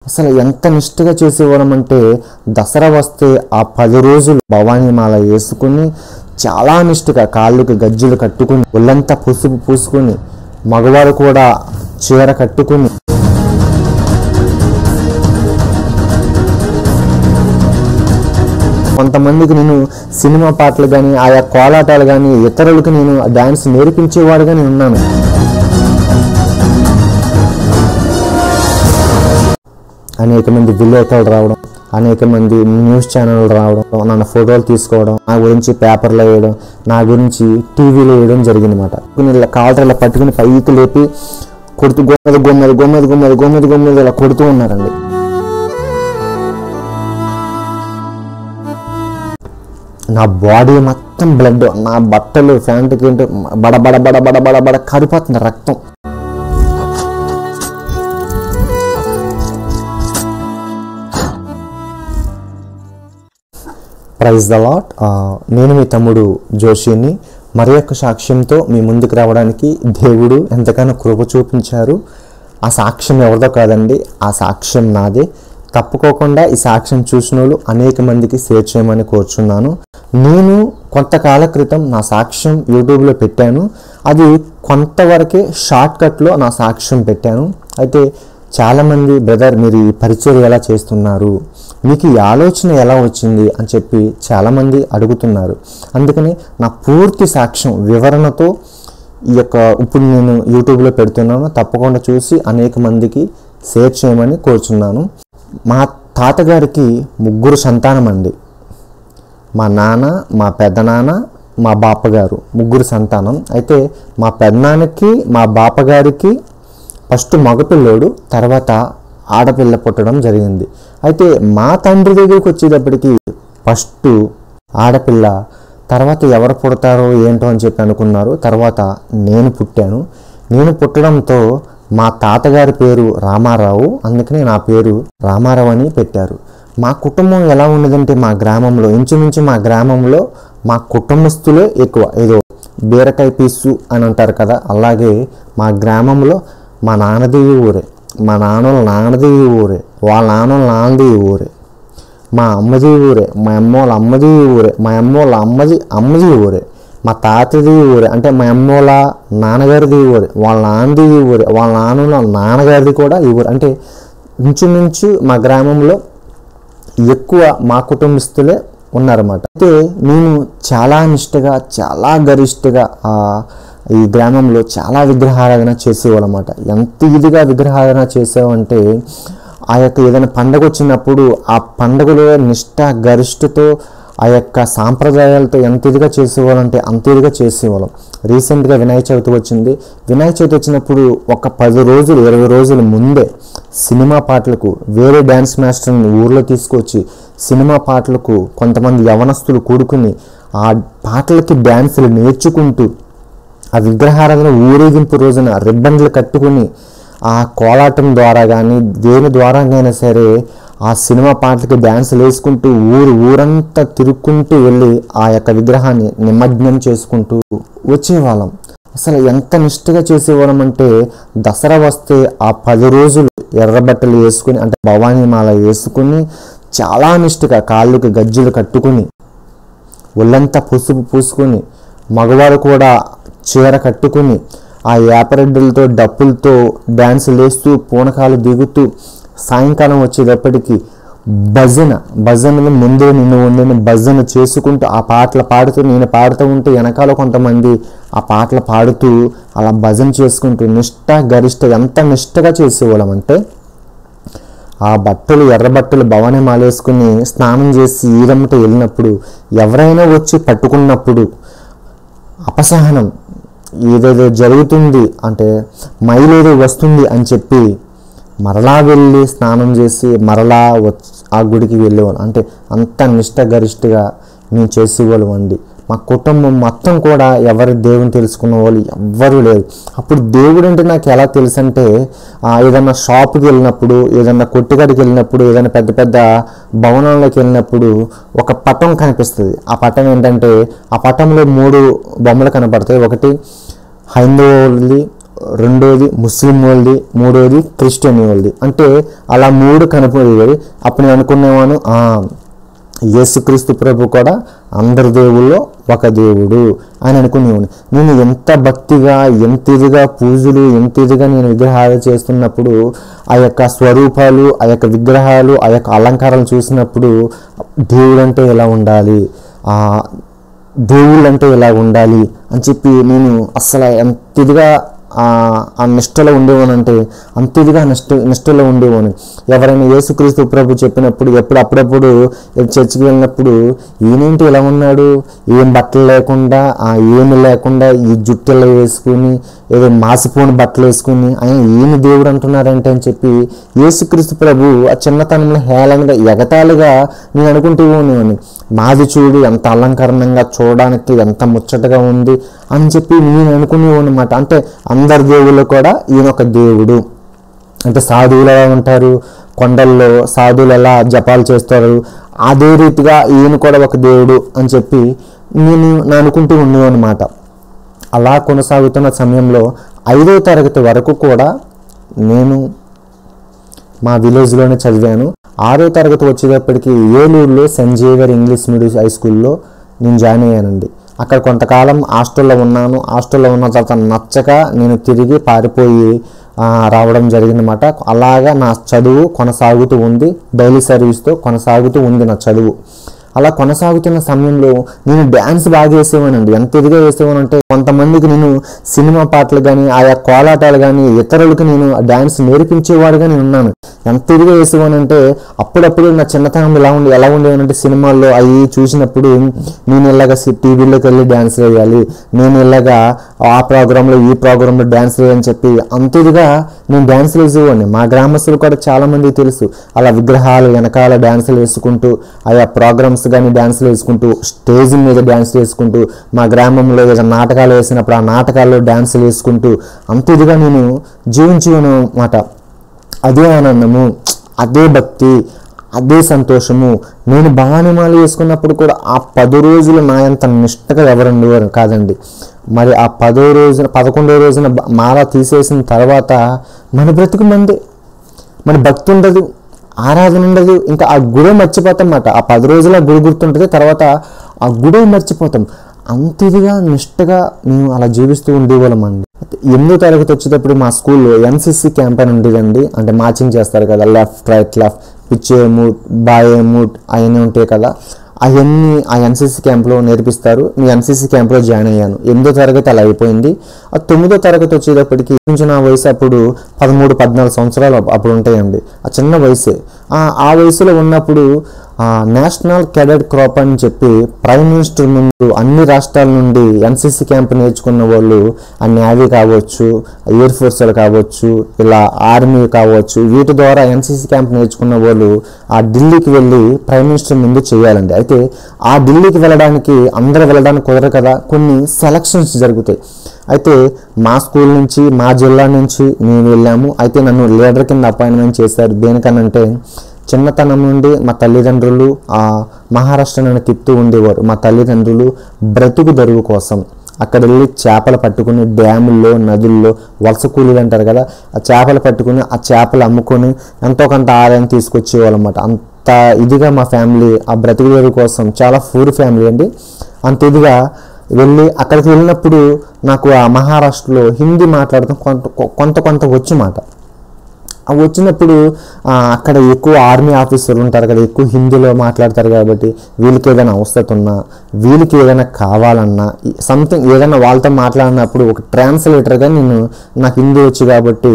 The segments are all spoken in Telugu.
అసలు ఎంత నిష్ఠగా చేసేవాళ్ళం అంటే దసరా వస్తే ఆ 10 రోజులు భవానీ మాల వేసుకుని చాలా నిష్ఠగా కాళ్ళకి గజ్జలు కట్టుకుని ఒళ్ళంతా పసుపు పూసుకుని మగవారు కూడా చీర కట్టుకుని కొంతమందికి నేను సినిమా పాటలు కానీ ఆయా కోలాటాలు కానీ ఇతరులకు నేను డాన్స్ నేర్పించేవాడుగా నేను ఉన్నాను. అనేక మంది విలేకరులు రావడం, అనేక మంది న్యూస్ ఛానళ్ళు రావడం, నన్ను ఫోటోలు తీసుకోవడం, నా గురించి పేపర్లో వేయడం, నా గురించి టీవీలో వేయడం జరిగిందన్నమాట. కొన్ని కాలర్ ఇలా పట్టుకుని పైకి లేపి కొడుతూ గొమ్మది ఇలా కొడుతూ ఉన్నారండి. నా బాడీ మొత్తం బ్లడ్, నా బట్టలు ఫ్యాంట్కి ఏంటో బడ కారిపోతుంది రక్తం. Praise the Lord. నేను మీ తమ్ముడు జోషిని మరి యొక్క సాక్ష్యంతో మీ ముందుకు రావడానికి దేవుడు ఎంతగానో కృప చూపించారు. ఆ సాక్ష్యం ఎవరిదో కాదండి, ఆ సాక్ష్యం నాదే. తప్పుకోకుండా ఈ సాక్ష్యం చూసిన వాళ్ళు అనేక మందికి షేర్ చేయమని కోరుచున్నాను. నేను కొంతకాల క్రితం నా సాక్ష్యం యూట్యూబ్లో పెట్టాను. అది కొంతవరకే షార్ట్కట్లో నా సాక్ష్యం పెట్టాను. అయితే చాలామంది బ్రదర్ మీరు ఈ పరిచయం ఎలా చేస్తున్నారు, మీకు ఈ ఆలోచన ఎలా వచ్చింది అని చెప్పి చాలామంది అడుగుతున్నారు. అందుకని నా పూర్తి సాక్ష్యం వివరణతో ఈ యొక్క ఇప్పుడు నేను యూట్యూబ్లో పెడుతున్నాను. తప్పకుండా చూసి అనేక మందికి షేర్ చేయమని కోరుచున్నాను. మా తాతగారికి 3 సంతానం అండి. మా నాన్న, మా పెద్దనాన్న, మా బాపగారు 3 సంతానం. అయితే మా పెద్దనాన్నకి మా బాపగారికి ఫస్ట్ మగపిల్లోడు, తర్వాత ఆడపిల్ల పుట్టడం జరిగింది. అయితే మా తండ్రి దగ్గరికి వచ్చేటప్పటికి ఫస్ట్ ఆడపిల్ల, తర్వాత ఎవరు పుడతారో ఏంటో అని చెప్పి అనుకున్నారు. తర్వాత నేను పుట్టాను. నేను పుట్టడంతో మా తాతగారి పేరు రామారావు, అందుకనే నా పేరు రామారావు అని పెట్టారు. మా కుటుంబం ఎలా ఉండదంటే మా గ్రామంలో ఇంచుమించు మా గ్రామంలో మా కుటుంబస్తులే ఎక్కువ. ఏదో బీరకాయ పీసు అని అంటారు కదా, అలాగే మా గ్రామంలో మా నాన్నది ఊరే, మా నాన్నది ఊరే, వాళ్ళ నాన్నది ఊరే, మా అమ్మది ఊరే, మా అమ్మోళ్ళ అమ్మది ఊరే, మా అమ్మోళ్ళ అమ్మది ఊరే, మా తాతది ఊరే, అంటే మా అమ్మోళ్ళ నాన్నగారిది ఊరే, వాళ్ళ నాన్నది ఊరే, వాళ్ళ నాన్నగారిది కూడా ఈ ఊరే. అంటే ఇంచుమించు మా గ్రామంలో ఎక్కువ మా కుటుంబస్తులే ఉన్నారన్నమాట. అయితే నేను చాలా నిష్ఠగా, చాలా గరిష్టగా ఈ గ్రామంలో చాలా విగ్రహారాధన చేసేవాళ్ళమాట. ఎంత ఇదిగా విగ్రహారాధన చేసామంటే ఆ యొక్క ఏదైనా పండగ వచ్చినప్పుడు ఆ పండుగలో నిష్ఠ గరిష్టతో ఆ యొక్క సాంప్రదాయాలతో ఎంత ఇదిగా చేసేవాళ్ళంటే అంత ఇదిగా చేసేవాళ్ళం. రీసెంట్గా వినాయక చవితి వచ్చింది. వినాయక చవితి వచ్చినప్పుడు ఒక 10 రోజులు 20 రోజుల ముందే సినిమా పాటలకు వేరే డ్యాన్స్ మాస్టర్ని ఊర్లో తీసుకొచ్చి సినిమా పాటలకు కొంతమంది యవనస్తులు కూడుకుని ఆ పాటలకి డ్యాన్సులు నేర్చుకుంటూ ఆ విగ్రహారాధన ఊరేగింపు రోజున రిబ్బన్లు కట్టుకుని ఆ కోలాటం ద్వారా కానీ దేని ద్వారా అయినా సరే ఆ సినిమా పాటలకి డ్యాన్సులు వేసుకుంటూ ఊరంతా తిరుక్కుంటూ వెళ్ళి ఆ యొక్క విగ్రహాన్ని నిమజ్జనం చేసుకుంటూ వచ్చేవాళ్ళం. అసలు ఎంత నిష్ఠగా చేసేవాళ్ళం అంటే దసరా వస్తే ఆ 10 రోజులు ఎర్ర బట్టలు వేసుకుని, అంటే భవానీ మాల వేసుకుని చాలా నిష్ఠగా కాళ్ళకి గజ్జలు కట్టుకుని ఒళ్ళంతా పసుపు పూసుకొని మగవారు కూడా చీర కట్టుకుని ఆ యాపరెడ్డులతో డప్పులతో డ్యాన్సులు వేస్తూ పూనకాలు దిగుతూ సాయంకాలం వచ్చేటప్పటికి భజనలు ముందే నిన్ను వండిన భజన చేసుకుంటూ ఆ పాటలు పాడుతూ నేను పాడుతూ ఉంటే వెనకాల కొంతమంది ఆ పాటలు పాడుతూ అలా భజన చేసుకుంటూ నిష్ఠ గరిష్ట ఎంత నిష్ఠగా చేసేవాళ్ళం అంటే ఆ బట్టలు ఎర్ర బట్టలు భవానీ మాలేసుకుని స్నానం చేసి ఈరమ్మట వెళ్ళినప్పుడు ఎవరైనా వచ్చి పట్టుకున్నప్పుడు అపసహనం ఏదేదో జరుగుతుంది అంటే మైలేదో వస్తుంది అని చెప్పి మరలా వెళ్ళి స్నానం చేసి మరలా ఆ గుడికి వెళ్ళేవాళ్ళం. అంటే అంత నిష్ఠ గరిష్టగా మేము చేసేవాళ్ళం అండి. మా కుటుంబం మొత్తం కూడా ఎవరు దేవుని తెలుసుకున్న వాళ్ళు ఎవ్వరూ లేరు. అప్పుడు దేవుడు అంటే నాకు ఎలా తెలుసు అంటే ఏదన్నా షాప్కి వెళ్ళినప్పుడు, ఏదన్నా కొట్టుగడికి వెళ్ళినప్పుడు, ఏదైనా పెద్ద పెద్ద భవనంలోకి వెళ్ళినప్పుడు ఒక పటం కనిపిస్తుంది. ఆ పటం ఏంటంటే ఆ పటంలో 3 బొమ్మలు కనపడతాయి. ఒకటి హైందవులది, రెండోది ముస్లిం వాళ్ళది, మూడోది క్రిస్టియన్ వాళ్ళది. అంటే అలా 3 కనపడేవి. అప్పుడు నేను అనుకునేవాను, యేసుక్రీస్తు ప్రభు కూడా అందరి దేవుల్లో ఒక దేవుడు అని అనుకునేవాడిని. నేను ఎంత భక్తిగా, ఎంత ఇదిగా పూజలు, ఎంత ఇదిగా నేను విగ్రహాలు చేస్తున్నప్పుడు ఆ యొక్క స్వరూపాలు, ఆ యొక్క విగ్రహాలు, ఆ యొక్క అలంకారాలు చూసినప్పుడు దేవుడు అంటే ఎలా ఉండాలి, దేవుళ్ళు అంటే ఎలా ఉండాలి అని చెప్పి నేను అస్సలు ఎంత ఇదిగా ఆ నిష్టలో ఉండేవానంటే అంత ఇదిగా నిష్టలో ఉండేవాను. ఎవరైనా యేసుక్రీస్తు ప్రభు చెప్పినప్పుడు అప్పుడప్పుడు చర్చికి వెళ్ళినప్పుడు ఈయనేంటి ఇలా ఉన్నాడు, ఏం బట్టలు లేకుండా, ఏమి లేకుండా ఈ జుట్టెల్లో వేసుకుని ఏదో మాసిపోని బట్టలు వేసుకుని ఆయన ఏమి దేవుడు అంటున్నారంటే అని చెప్పి యేసుక్రీస్తు ప్రభు ఆ చిన్నతనంలో హేళనగా ఎగతాళిగా నేను అనుకుంటూ ఉండేవాడిని. మాది చూడు ఎంత అలంకరణంగా, చూడడానికి ఎంత ముచ్చటగా ఉంది అని చెప్పి నేను అనుకునేవాడిని అన్నమాట. అంటే అందరి దేవుళ్ళు కూడా ఈయన ఒక దేవుడు. అంటే సాధువులు ఎలా ఉంటారు, కొండల్లో సాధువులు ఎలా జపాలు చేస్తారు, అదే రీతిగా ఈయన కూడా ఒక దేవుడు అని చెప్పి నేను అనుకుంటూ ఉండేవన్నమాట. అలా కొనసాగుతున్న సమయంలో 5వ తరగతి వరకు కూడా నేను మా విలేజ్లోనే చదివాను. 6వ తరగతి వచ్చేటప్పటికి ఏలూరులో Saint Xavier English medium high స్కూల్లో నేను జాయిన్ అయ్యానండి. అక్కడ కొంతకాలం హాస్టల్లో ఉన్నాను. హాస్టల్లో ఉన్న తర్వాత నచ్చక నేను తిరిగి పారిపోయి రావడం జరిగిందన్నమాట. అలాగా నా చదువు కొనసాగుతూ ఉంది, డైలీ సర్వీస్తో కొనసాగుతూ ఉంది నా చదువు. అలా కొనసాగుతున్న సమయంలో నేను డ్యాన్స్ బాగా వేసేవానండి. ఎంత ఇదిగా వేసేవానంటే కొంతమందికి నేను సినిమా పాటలు కానీ, ఆయా కోలాటాలు కానీ, ఇతరులకు నేను డ్యాన్స్ నేర్పించేవాడుగా నేను ఉన్నాను. ఎంత ఇదిగా వేసేవానంటే అప్పుడప్పుడు నా చిన్నతనం ఎలా ఉండేవానంటే సినిమాల్లో అవి చూసినప్పుడు నేను ఇలాగా టీవీలోకి వెళ్ళి డ్యాన్స్ వేయాలి, నేను ఇలాగా ఆ ప్రోగ్రాంలో ఈ ప్రోగ్రాంలో డ్యాన్స్ వేయాలని చెప్పి అంత ఇదిగా నేను డ్యాన్సులు వేసేవాడిని. మా గ్రామస్తులు కూడా చాలామంది తెలుసు, అలా విగ్రహాలు వెనకాల డ్యాన్సులు వేసుకుంటూ, ఆయా ప్రోగ్రామ్స్ కానీ డ్యాన్సులు వేసుకుంటూ, స్టేజ్ మీద డ్యాన్సులు వేసుకుంటూ, మా గ్రామంలో ఏదైనా నాటకాలు వేసినప్పుడు ఆ నాటకాల్లో డ్యాన్సులు వేసుకుంటూ అంత ఇదిగా నేను జీవించాను అన్నమాట. అదే ఆనందము, అదే భక్తి, అదే సంతోషము. నేను బాణిమాలు వేసుకున్నప్పుడు కూడా ఆ 10 రోజులు నా అంత నిష్టగా ఎవరు ఉండేవారు కాదండి. మరి ఆ 11వ రోజున మాల తీసేసిన తర్వాత మన బ్రతుకు మందే, మన భక్తి ఉండదు, ఆరాధన ఉండదు, ఇంకా ఆ గుడి మర్చిపోతాం అన్నమాట. ఆ 10 రోజుల గుడి గుర్తుంటుంది, తర్వాత ఆ గుడి మర్చిపోతాం. అంత ఇదిగా నిష్టగా మేము అలా జీవిస్తూ ఉండేవాళ్ళం అండి. 8వ తరగతి వచ్చేటప్పుడు మా స్కూల్లో ఎన్సిసి క్యాంప్ అని ఉండేదండి. అంటే మార్చింగ్ చేస్తారు కదా, లెఫ్ట్ రైట్ లెఫ్ట్, పిచ్చే మూట్, బాయే మూట్ అవన్నీ ఉంటాయి కదా, అవన్నీ ఆ ఎన్సిసి క్యాంప్లో నేర్పిస్తారు. మీ ఎన్సిసి క్యాంప్లో జాయిన్ అయ్యాను. 8వ తరగతి అలా అయిపోయింది. ఆ 9వ తరగతి వచ్చేటప్పటికి కొంచెం నా వయసు అప్పుడు 13-14 సంవత్సరాలు అప్పుడు ఉంటాయండి. ఆ చిన్న వయసే. ఆ వయసులో ఉన్నప్పుడు నేషనల్ క్యాడెట్ క్రాప్ అని చెప్పి ప్రైమ్ మినిస్టర్ ముందు అన్ని రాష్ట్రాల నుండి ఎన్సిసి క్యాంప్ నేర్చుకున్న వాళ్ళు, ఆ నేవీ కావచ్చు, ఎయిర్ ఫోర్స్లు కావచ్చు, ఇలా ఆర్మీ కావచ్చు, వీటి ద్వారా ఎన్సిసి క్యాంప్ నేర్చుకున్న వాళ్ళు ఆ ఢిల్లీకి వెళ్ళి ప్రైమ్ మినిస్టర్ ముందు చేయాలండి. అయితే ఆ ఢిల్లీకి వెళ్ళడానికి అందరూ వెళ్ళడానికి కుదరదు కదా, కొన్ని సెలక్షన్స్ జరుగుతాయి. అయితే మా స్కూల్ నుంచి, మా జిల్లా నుంచి మేము వెళ్ళాము. అయితే నన్ను లీడర్ కింద అపాయింట్మెంట్ చేశారు. దేనికనంటే చిన్నతనం నుండి మా తల్లిదండ్రులు మహారాష్ట్ర నన్ను తిప్పుతూ ఉండేవారు. మా తల్లిదండ్రులు బ్రతుకు తెరువు కోసం అక్కడ వెళ్ళి చేపలు పట్టుకుని డ్యాముల్లో, నదుల్లో వలస కూలీలు అంటారు కదా, ఆ చేపలు పట్టుకుని ఆ చేపలు అమ్ముకొని ఎంతో కొంత ఆదాయం తీసుకొచ్చేవాళ్ళు అన్నమాట. అంత ఇదిగా మా ఫ్యామిలీ ఆ బ్రతుకు తెరువు కోసం, చాలా పూర్ ఫ్యామిలీ అండి. అంత ఇదిగా వెళ్ళి అక్కడికి వెళ్ళినప్పుడు నాకు ఆ మహారాష్ట్రలో హిందీ మాట్లాడటం కొంత వచ్చు మాట. వచ్చినప్పుడు అక్కడ ఎక్కువ ఆర్మీ ఆఫీసర్లు ఉంటారు కదా, ఎక్కువ హిందీలో మాట్లాడతారు కాబట్టి వీళ్ళకి ఏదైనా అవసరం ఉన్నా, వీళ్ళకి ఏదైనా కావాలన్నా, సంథింగ్ ఏదైనా వాళ్ళతో మాట్లాడినప్పుడు ఒక ట్రాన్స్లేటర్గా నాకు హిందీ వచ్చు కాబట్టి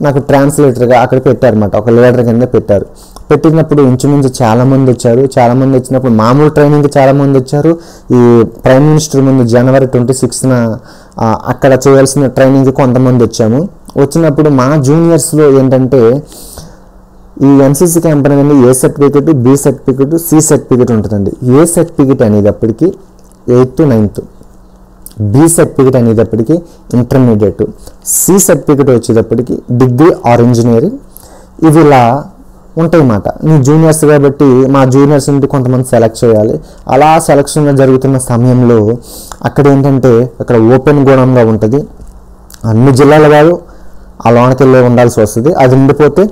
నాకు ట్రాన్స్లేటర్గా అక్కడ పెట్టారన్నమాట. ఒక లీడర్ కింద పెట్టినప్పుడు ఇంచుమించు చాలామంది వచ్చారు. చాలామంది వచ్చినప్పుడు మామూలు ట్రైనింగ్కి చాలామంది వచ్చారు. ఈ ప్రైమ్ మినిస్టర్ ముందు January 26న అక్కడ చేయాల్సిన ట్రైనింగ్కి కొంతమంది వచ్చాము. వచ్చినప్పుడు మా జూనియర్స్లో ఏంటంటే ఈ ఎన్సిసి క్యాంప్ అనేది A certificate, B certificate, C certificate ఉంటుందండి. ఏ సర్టిఫికెట్ అనేటప్పటికి 8th 9th, బి సర్టిఫికెట్ అనేటప్పటికి ఇంటర్మీడియట్, సి సర్టిఫికెట్ వచ్చేటప్పటికి డిగ్రీ ఆర్ ఇంజనీరింగ్. ఇవి ఇలా ఉంటాయన్నమాట. నీ జూనియర్స్ కాబట్టి మా జూనియర్స్ నుండి కొంతమంది సెలెక్ట్ చేయాలి. అలా సెలెక్షన్ జరుగుతున్న సమయంలో అక్కడ ఏంటంటే అక్కడ ఓపెన్ గోడంగా ఉంటుంది. అన్ని జిల్లాల వారు ఆ లోనికి వెళ్ళి ఉండాల్సి వస్తుంది. అది ఉండిపోతే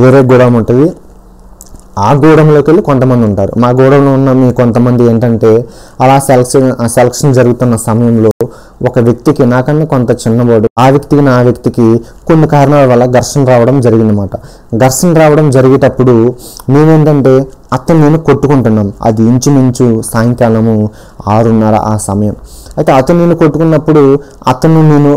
వేరే గూడెం ఉంటుంది, ఆ గూడెంలోకి వెళ్ళి కొంతమంది ఉంటారు. మా గూడెంలో ఉన్న మీ కొంతమంది ఏంటంటే అలా సెలక్షన్ జరుగుతున్న సమయంలో ఒక వ్యక్తికి, నాకన్నా కొంత చిన్నవాడు, ఆ వ్యక్తికి నా వ్యక్తికి కొన్ని కారణాల వల్ల ఘర్షణ రావడం జరిగిందన్నమాట. ఘర్షణ రావడం జరిగేటప్పుడు మేమేంటంటే అతను నేను కొట్టుకుంటున్నాం. అది ఇంచుమించు సాయంకాలము 6:30 ఆ సమయం. అయితే అతను నేను కొట్టుకున్నప్పుడు అతను నేను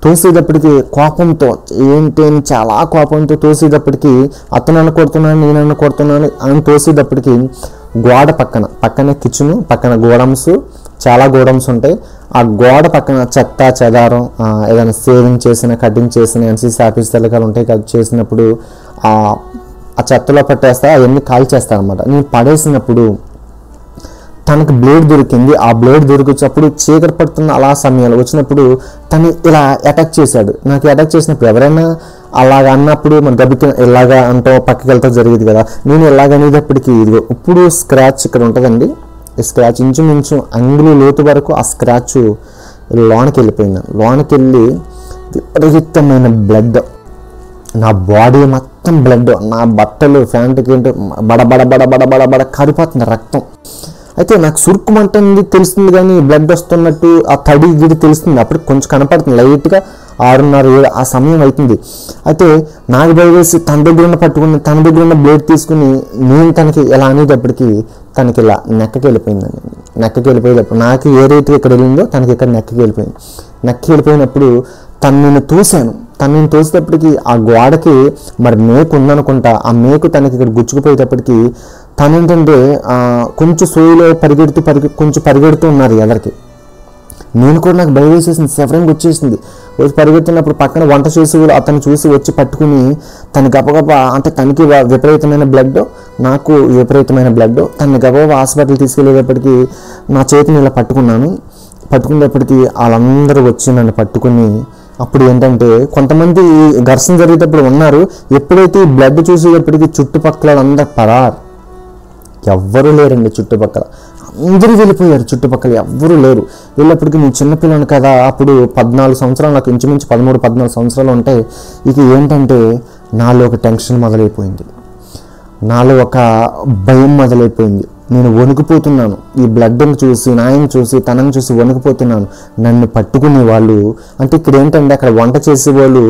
తోసేటప్పటికి కోపంతో, ఏంటి అని చాలా కోపంతో తోసేటప్పటికి అతను నన్ను కొడుతున్నాను, నేను నన్ను కొడుతున్నాను అని తోసేటప్పటికి గోడ పక్కనే కిచెను, పక్కన గోడమ్స్, చాలా గోడమ్స్ ఉంటాయి. ఆ గోడ పక్కన చెత్త చెదారం, ఏదైనా సేవింగ్ చేసిన, కటింగ్ చేసిన ఎన్సీసీ ఆఫీస్ తలకాలు ఉంటాయి కదా, చేసినప్పుడు ఆ చెత్తలో పట్టేస్తా, అవన్నీ కాల్ చేస్తాను అనమాట. నేను పడేసినప్పుడు తనకు బ్లేడ్ దొరికింది. ఆ బ్లేడ్ దొరికినప్పుడు చీకటి పడుతున్న అలా సమయాలు వచ్చినప్పుడు తను ఇలా అటాక్ చేశాడు. నాకు అటాక్ చేసినప్పుడు ఎవరైనా అలాగ అన్నప్పుడు మన గబికి ఇలాగా అంటూ పక్కకి వెళ్తా జరిగేది కదా. నేను ఇలాగ అనేటప్పటికీ ఇదిగో ఇప్పుడు స్క్రాచ్ ఇక్కడ ఉంటుందండి. ఈ స్క్రాచ్ ఇంచుమించు అంగుళి లోతు వరకు ఆ స్క్రాచ్ లోనికి వెళ్ళిపోయింది. లోనికి వెళ్ళి విపరీతమైన బ్లడ్, నా బాడీ మొత్తం బ్లడ్, నా బట్టలు ఫ్యాంట్కి ఏంటో బడబడ బడబడ బడబడ కారిపోతుంది రక్తం. అయితే నాకు సురుక్కుమంటుంది తెలుస్తుంది, కానీ బ్లడ్ వస్తున్నట్టు ఆ తడి గిడి తెలుస్తుంది. అప్పుడు కొంచెం కనపడుతుంది లైట్గా 6:30, 7 ఆ సమయం అవుతుంది. అయితే నాకు భయవేసి తన దగ్గర ఉన్న బ్లేడ్ తీసుకుని నేను తనకి ఎలా అనేటప్పటికి తనకి ఇలా నెక్కకి వెళ్ళిపోయిందండి. నెక్కకి వెళ్ళిపోయేటప్పుడు నాకు ఏ రీతిగా ఇక్కడ వెళ్ళిందో తనకి ఇక్కడ నెక్కకి వెళ్ళిపోయింది. నెక్కకి వెళ్ళిపోయినప్పుడు నేను తోసేటప్పటికి ఆ గోడకి మరి మేకు ఉందనుకుంటా. ఆ మేకు తనకి ఇక్కడ గుచ్చుకుపోయేటప్పటికి తనేంటంటే కొంచెం సోయిలో కొంచెం పరిగెడుతూ ఉన్నారు ఎదరికి. నేను కూడా నాకు భయం వేసేసింది, సెవరింగ్ వచ్చేసింది. వచ్చి పరిగెడుతున్నప్పుడు పక్కన వంట చేసి కూడా అతను చూసి వచ్చి పట్టుకుని తను గబగబ, అంటే తనకి విపరీతమైన బ్లడ్, నాకు విపరీతమైన బ్లడ్, తనని గబగబ హాస్పిటల్ తీసుకెళ్ళేటప్పటికి నా చేతిని ఇలా పట్టుకునేటప్పటికి వాళ్ళందరూ వచ్చి నన్ను పట్టుకుని, అప్పుడు ఏంటంటే కొంతమంది ఘర్షణ జరిగేటప్పుడు ఉన్నారు. ఎప్పుడైతే ఈ బ్లడ్ చూసేటప్పటికి చుట్టుపక్కల అందరూ పరారు, ఎవ్వరూ లేరండి చుట్టుపక్కల. అందరూ వెళ్ళిపోయారు, చుట్టుపక్కల ఎవ్వరూ లేరు. వెళ్ళేప్పటికి నేను చిన్నపిల్లని కదా, అప్పుడు 14 సంవత్సరాలు, నాకు ఇంచుమించు 13-14 సంవత్సరాలు ఉంటాయి. ఇక ఏంటంటే నాలో ఒక టెన్షన్ మొదలైపోయింది, నాలో ఒక భయం మొదలైపోయింది. నేను వణికిపోతున్నాను. ఈ బ్లడ్ని చూసి, నాయని చూసి, తనని చూసి వణికిపోతున్నాను. నన్ను పట్టుకునే వాళ్ళు, అంటే ఇక్కడ ఏంటంటే అక్కడ వంట చేసేవాళ్ళు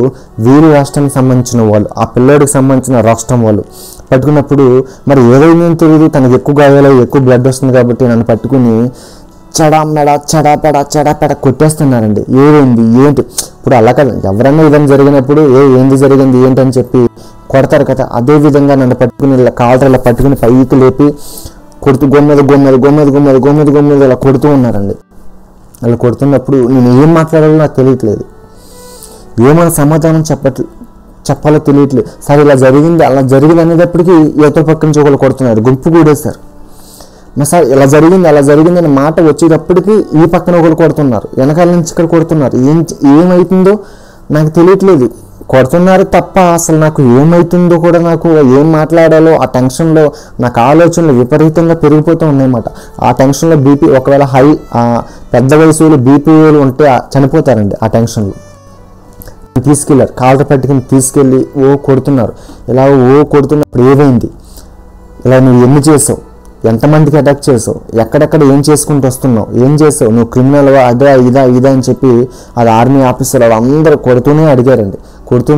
వీరి రాష్ట్రానికి సంబంధించిన వాళ్ళు, ఆ పిల్లోడికి సంబంధించిన రాష్ట్రం వాళ్ళు పట్టుకున్నప్పుడు మరి ఏదైందో తెలియదు, తనకు ఎక్కువ గాయాలు, ఎక్కువ బ్లడ్ వస్తుంది కాబట్టి నన్ను పట్టుకుని చెడాపెడ కొట్టేస్తున్నారండి. ఏమైంది ఏంటి? ఇప్పుడు అలా కదా, ఎవరైనా ఏదైనా జరిగినప్పుడు ఏంది జరిగింది ఏంటి అని చెప్పి కొడతారు కదా. అదేవిధంగా నన్ను పట్టుకుని కాలర్ ఇలా పట్టుకుని పైకి లేపి కొడుతూ గొమ్మెది ఇలా కొడుతూ ఉన్నారండి. అలా కొడుతున్నప్పుడు నేను ఏం మాట్లాడాలో నాకు తెలియట్లేదు, ఏమైనా సమాధానం చెప్పాలో తెలియట్లేదు. సరే ఇలా జరిగింది, అలా జరిగింది అనేటప్పటికీ ఏతో పక్క నుంచి ఒకళ్ళు కొడుతున్నారు, గుంపు కూడేశారు. సార్ ఇలా జరిగింది అలా జరిగింది అనే మాట వచ్చేటప్పటికి ఈ పక్కన ఒకళ్ళు కొడుతున్నారు, వెనకాల నుంచి ఇక్కడ కొడుతున్నారు. ఏమవుతుందో నాకు తెలియట్లేదు. కొడుతున్నారు తప్ప అసలు నాకు ఏమవుతుందో కూడా, నాకు ఏం మాట్లాడాలో ఆ టెన్షన్లో నాకు ఆలోచనలు విపరీతంగా పెరిగిపోతూ ఉన్నాయన్నమాట. ఆ టెన్షన్లో బీపీ, ఒకవేళ హై పెద్ద వయసులో బీపీలు ఉంటే చనిపోతారండి ఆ టెన్షన్లో. తీసుకెళ్ళారు, కాలర్ పట్టుకుని తీసుకెళ్ళి కొడుతున్నారు. ఇలా కొడుతున్నప్పుడు ఏమైంది, ఇలా నువ్వు ఎన్ని చేసావు, ఎంతమందికి అటాక్ చేసావు, ఎక్కడెక్కడ ఏం చేసుకుంటూ వస్తున్నావు, ఏం చేసావు, నువ్వు క్రిమినల్వా, అదా ఇదా అని చెప్పి అది ఆర్మీ ఆఫీసర్ వాళ్ళందరూ కొడుతూనే అడిగారండి.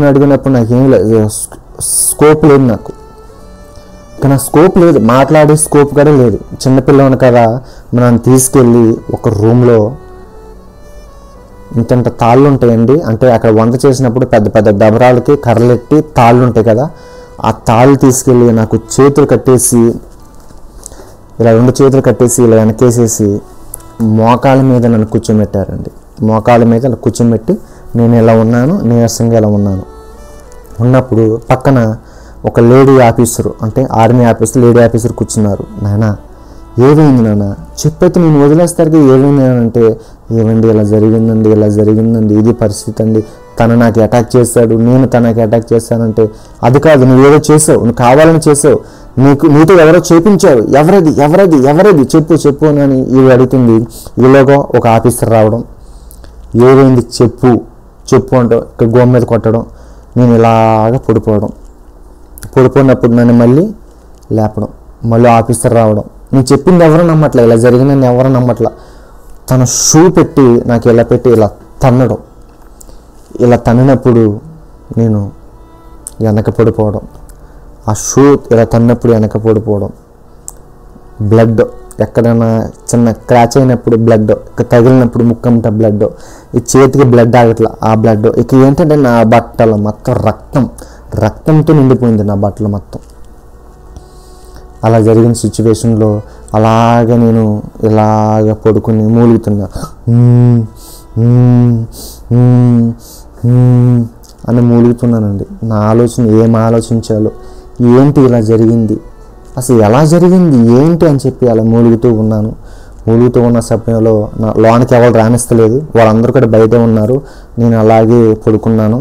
అడిగినప్పుడు నాకేం లేదు, స్కోప్ లేదు, నాకు నా స్కోప్ లేదు, మాట్లాడే స్కోప్ కూడా లేదు. చిన్నపిల్లవాడిని కదా, మనం తీసుకెళ్ళి ఒక రూమ్లో ఇంత తాళ్ళు ఉంటాయండి, అంటే అక్కడ వంట చేసినప్పుడు పెద్ద పెద్ద దబరాలకి కర్రలెట్టి తాళ్ళు ఉంటాయి కదా, ఆ తాళ్ళు తీసుకెళ్ళి నాకు చేతులు కట్టేసి, ఇలా 2 చేతులు కట్టేసి ఇలా వెనకేసేసి మోకాళ్ళ మీద నన్ను కూర్చోబెట్టారండి. మోకాళ్ళ మీద ఇలా కూర్చోబెట్టి నేను ఇలా ఉన్నాను, నీరసంగా ఇలా ఉన్నప్పుడు పక్కన ఒక లేడీ ఆఫీసరు, అంటే ఆర్మీ ఆఫీసర్, లేడీ ఆఫీసర్ కూర్చున్నారు. నాన్న ఏమైంది నాన్న చెప్పైతే నేను వదిలేస్తారుగా, ఏమైంది అంటే ఏమండి ఇలా జరిగిందండి, ఇది పరిస్థితి అండి, తను నాకు అటాక్ చేశాడు, నేను తనకి అటాక్ చేశానంటే అది కాదు, నువ్వేదో చేసావు, నువ్వు కావాలని చేసావు, నీతో ఎవరో చేపించారు, ఎవరది చెప్పు అని ఇవి అడుగుతుంది. ఈలోగా ఒక ఆఫీసర్ రావడం, ఏమైంది చెప్పు అంటే ఇక్కడ గోమ మీద కొట్టడం, నేను ఇలాగ పడిపోయినప్పుడు నన్ను మళ్ళీ లేపడం, మళ్ళీ ఆఫీసర్ రావడం. నేను చెప్పింది ఎవరు నమ్మట్లే, ఇలా జరిగిందని ఎవరు నమ్మట్లా. తన షూ పెట్టి నాకు ఇలా పెట్టి ఇలా తన్నడం, ఇలా తన్నినప్పుడు నేను వెనక పడిపోవడం, ఆ షూ ఇలా తన్నప్పుడు వెనక పడిపోవడం, బ్లడ్ ఎక్కడైనా చిన్న క్రాచ్ అయినప్పుడు బ్లడ్, తగిలినప్పుడు ముక్కంట బ్లడ్, ఈ చేతికి బ్లడ్ ఆగట్లా ఆ బ్లడ్. ఇక ఏంటంటే నా బట్టలు మొత్తం రక్తంతో నిండిపోయింది నా బట్టలు మొత్తం. అలా జరిగిన సిచ్యువేషన్లో అలాగ నేను ఇలాగ పడుకుని మూలుగుతున్నా, అని మూలుగుతున్నానండి. నా ఆలోచన ఏం ఆలోచించాలో, ఏంటి ఇలా జరిగింది, అసలు ఎలా జరిగింది ఏంటి అని చెప్పి అలా మూలుగుతూ ఉన్న సమయంలో నా లోనికి ఎవరు రానిస్తలేదు, వాళ్ళందరూ కూడా బయటే ఉన్నారు. నేను అలాగే పడుకున్నాను.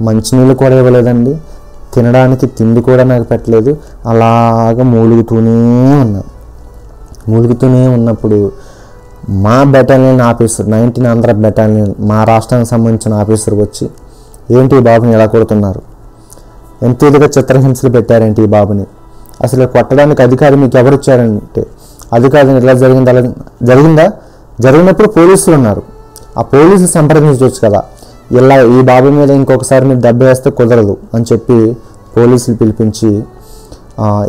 మంచినీళ్ళు కూడా ఇవ్వలేదండి, తినడానికి తిండి కూడా నాకు పెట్టలేదు. అలాగ మూలుగుతూనే ఉన్నప్పుడు మా బెటాలియన్ ఆఫీసర్, 19 ఆంధ్ర బెటాలియన్, మా రాష్ట్రానికి సంబంధించిన ఆఫీసర్ వచ్చి, ఏంటి ఈ బాబుని ఎలా కొడుతున్నారు, ఎంత ఇదిగా చిత్రహింసలు పెట్టారేంటి ఈ బాబుని, అసలు కొట్టడానికి అధికారి మీకు ఎవరు ఇచ్చారంటే, అధికారి ఇలా జరిగినప్పుడు పోలీసులు ఉన్నారు, ఆ పోలీసులు సంప్రదించవచ్చు కదా, ఇలా ఈ బాబు మీద ఇంకొకసారి మీరు దెబ్బ వేస్తే కుదరదు అని చెప్పి పోలీసులు పిలిపించి,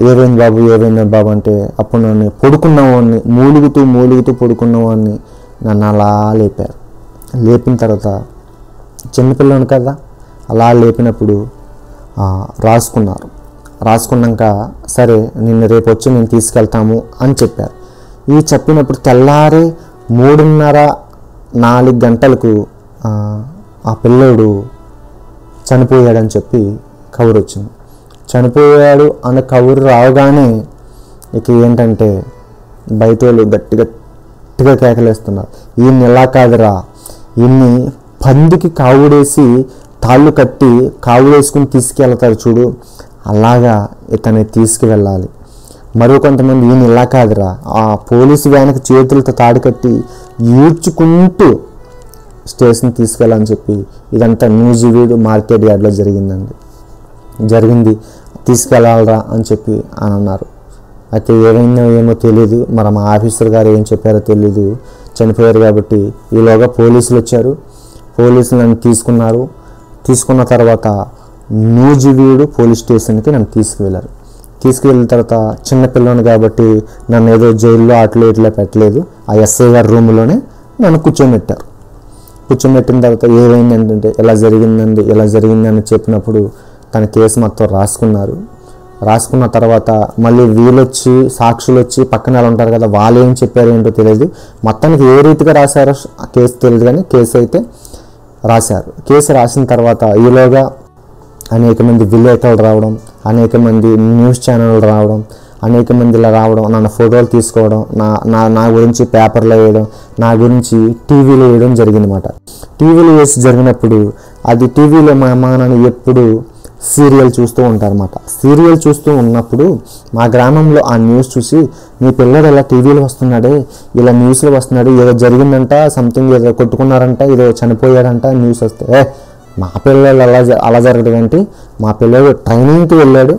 ఏమైంది బాబు అంటే, అప్పుడు నన్ను పడుకున్నవాడిని మూలుగుతూ పడుకున్నవాడిని నన్ను అలా లేపారు. లేపిన తర్వాత చిన్నపిల్లని కదా, అలా లేపినప్పుడు రాసుకున్నాక సరే నిన్ను రేపు వచ్చి నేను తీసుకెళ్తాము అని చెప్పారు. ఈ చెప్పినప్పుడు తెల్లారి 3:30-4 గంటలకు ఆ పిల్లోడు చనిపోయాడని చెప్పి కబురు వచ్చింది. చనిపోయాడు అన్న కబురు రావగానే ఇక ఏంటంటే బయట వాళ్ళు గట్టిగా కేకలేస్తున్నారు, ఈయన్ని ఎలా కాదురా, ఈయన్ని పందికి కావుడేసి తాళ్ళు కట్టి కావుడేసుకుని తీసుకెళ్తారు చూడు, అలాగా ఇతన్ని తీసుకువెళ్ళాలి. మరో కొంతమంది ఈయన ఇలా కాదురా, ఆ పోలీసు వ్యాన్కి చేతులతో తాడు కట్టి ఈడ్చుకుంటూ స్టేషన్ తీసుకెళ్ళాలని చెప్పి, ఇదంతా న్యూజివీడు మార్కెట్ యార్డ్లో జరిగింది, తీసుకెళ్ళాలరా అని చెప్పి అని అన్నారు. అయితే ఏమో తెలియదు, మరి మా ఆఫీసర్ గారు ఏం చెప్పారో తెలీదు, చనిపోయారు కాబట్టి. ఈలోగా పోలీసులు వచ్చారు, పోలీసులు నన్ను తీసుకున్న తర్వాత న్యూజివీడు పోలీస్ స్టేషన్కి నన్ను తీసుకువెళ్ళారు. తీసుకువెళ్ళిన తర్వాత చిన్నపిల్లని కాబట్టి నన్ను ఏదో జైల్లో అట్లా ఇట్లా పెట్టలేదు, ఆ ఎస్ఐ గారి రూమ్లోనే నన్ను కూర్చోబెట్టిన తర్వాత ఏమైంది ఏంటంటే ఇలా జరిగిందని చెప్పినప్పుడు తన కేసు మొత్తం రాసుకున్న తర్వాత మళ్ళీ వీళ్ళొచ్చి సాక్షులు వచ్చి పక్కన ఎలా ఉంటారు కదా, వాళ్ళు ఏం చెప్పారు ఏంటో తెలియదు. మొత్తానికి ఏ రీతిగా రాశారో ఆ కేసు తెలియదు, కానీ కేసు అయితే రాశారు. కేసు రాసిన తర్వాత ఈలోగా అనేక మంది విలేకరులు రావడం, అనేక మంది న్యూస్ ఛానళ్ళు రావడం, అనేక మంది ఇలా రావడం, నన్ను ఫోటోలు తీసుకోవడం, నా గురించి పేపర్లో వేయడం, నా గురించి టీవీలో వేయడం జరిగిందన్నమాట. టీవీలో వేసి జరిగినప్పుడు అది టీవీలో మా అమ్మ నాన్న ఎప్పుడు సీరియల్ చూస్తూ ఉంటారన్నమాట. సీరియల్ చూస్తూ ఉన్నప్పుడు మా గ్రామంలో ఆ న్యూస్ చూసి, మీ పిల్లడు ఇలా టీవీలో వస్తున్నాడే, ఇలా న్యూస్లో వస్తున్నాడు, ఏదో జరిగిందంట, సంథింగ్ ఏదో కొట్టుకున్నారంట, ఏదో చనిపోయాడంట న్యూస్ వస్తే, మా పిల్లలు అలా జరగడం ఏంటి, మా పిల్లడు ట్రైనింగ్కి వెళ్ళాడు,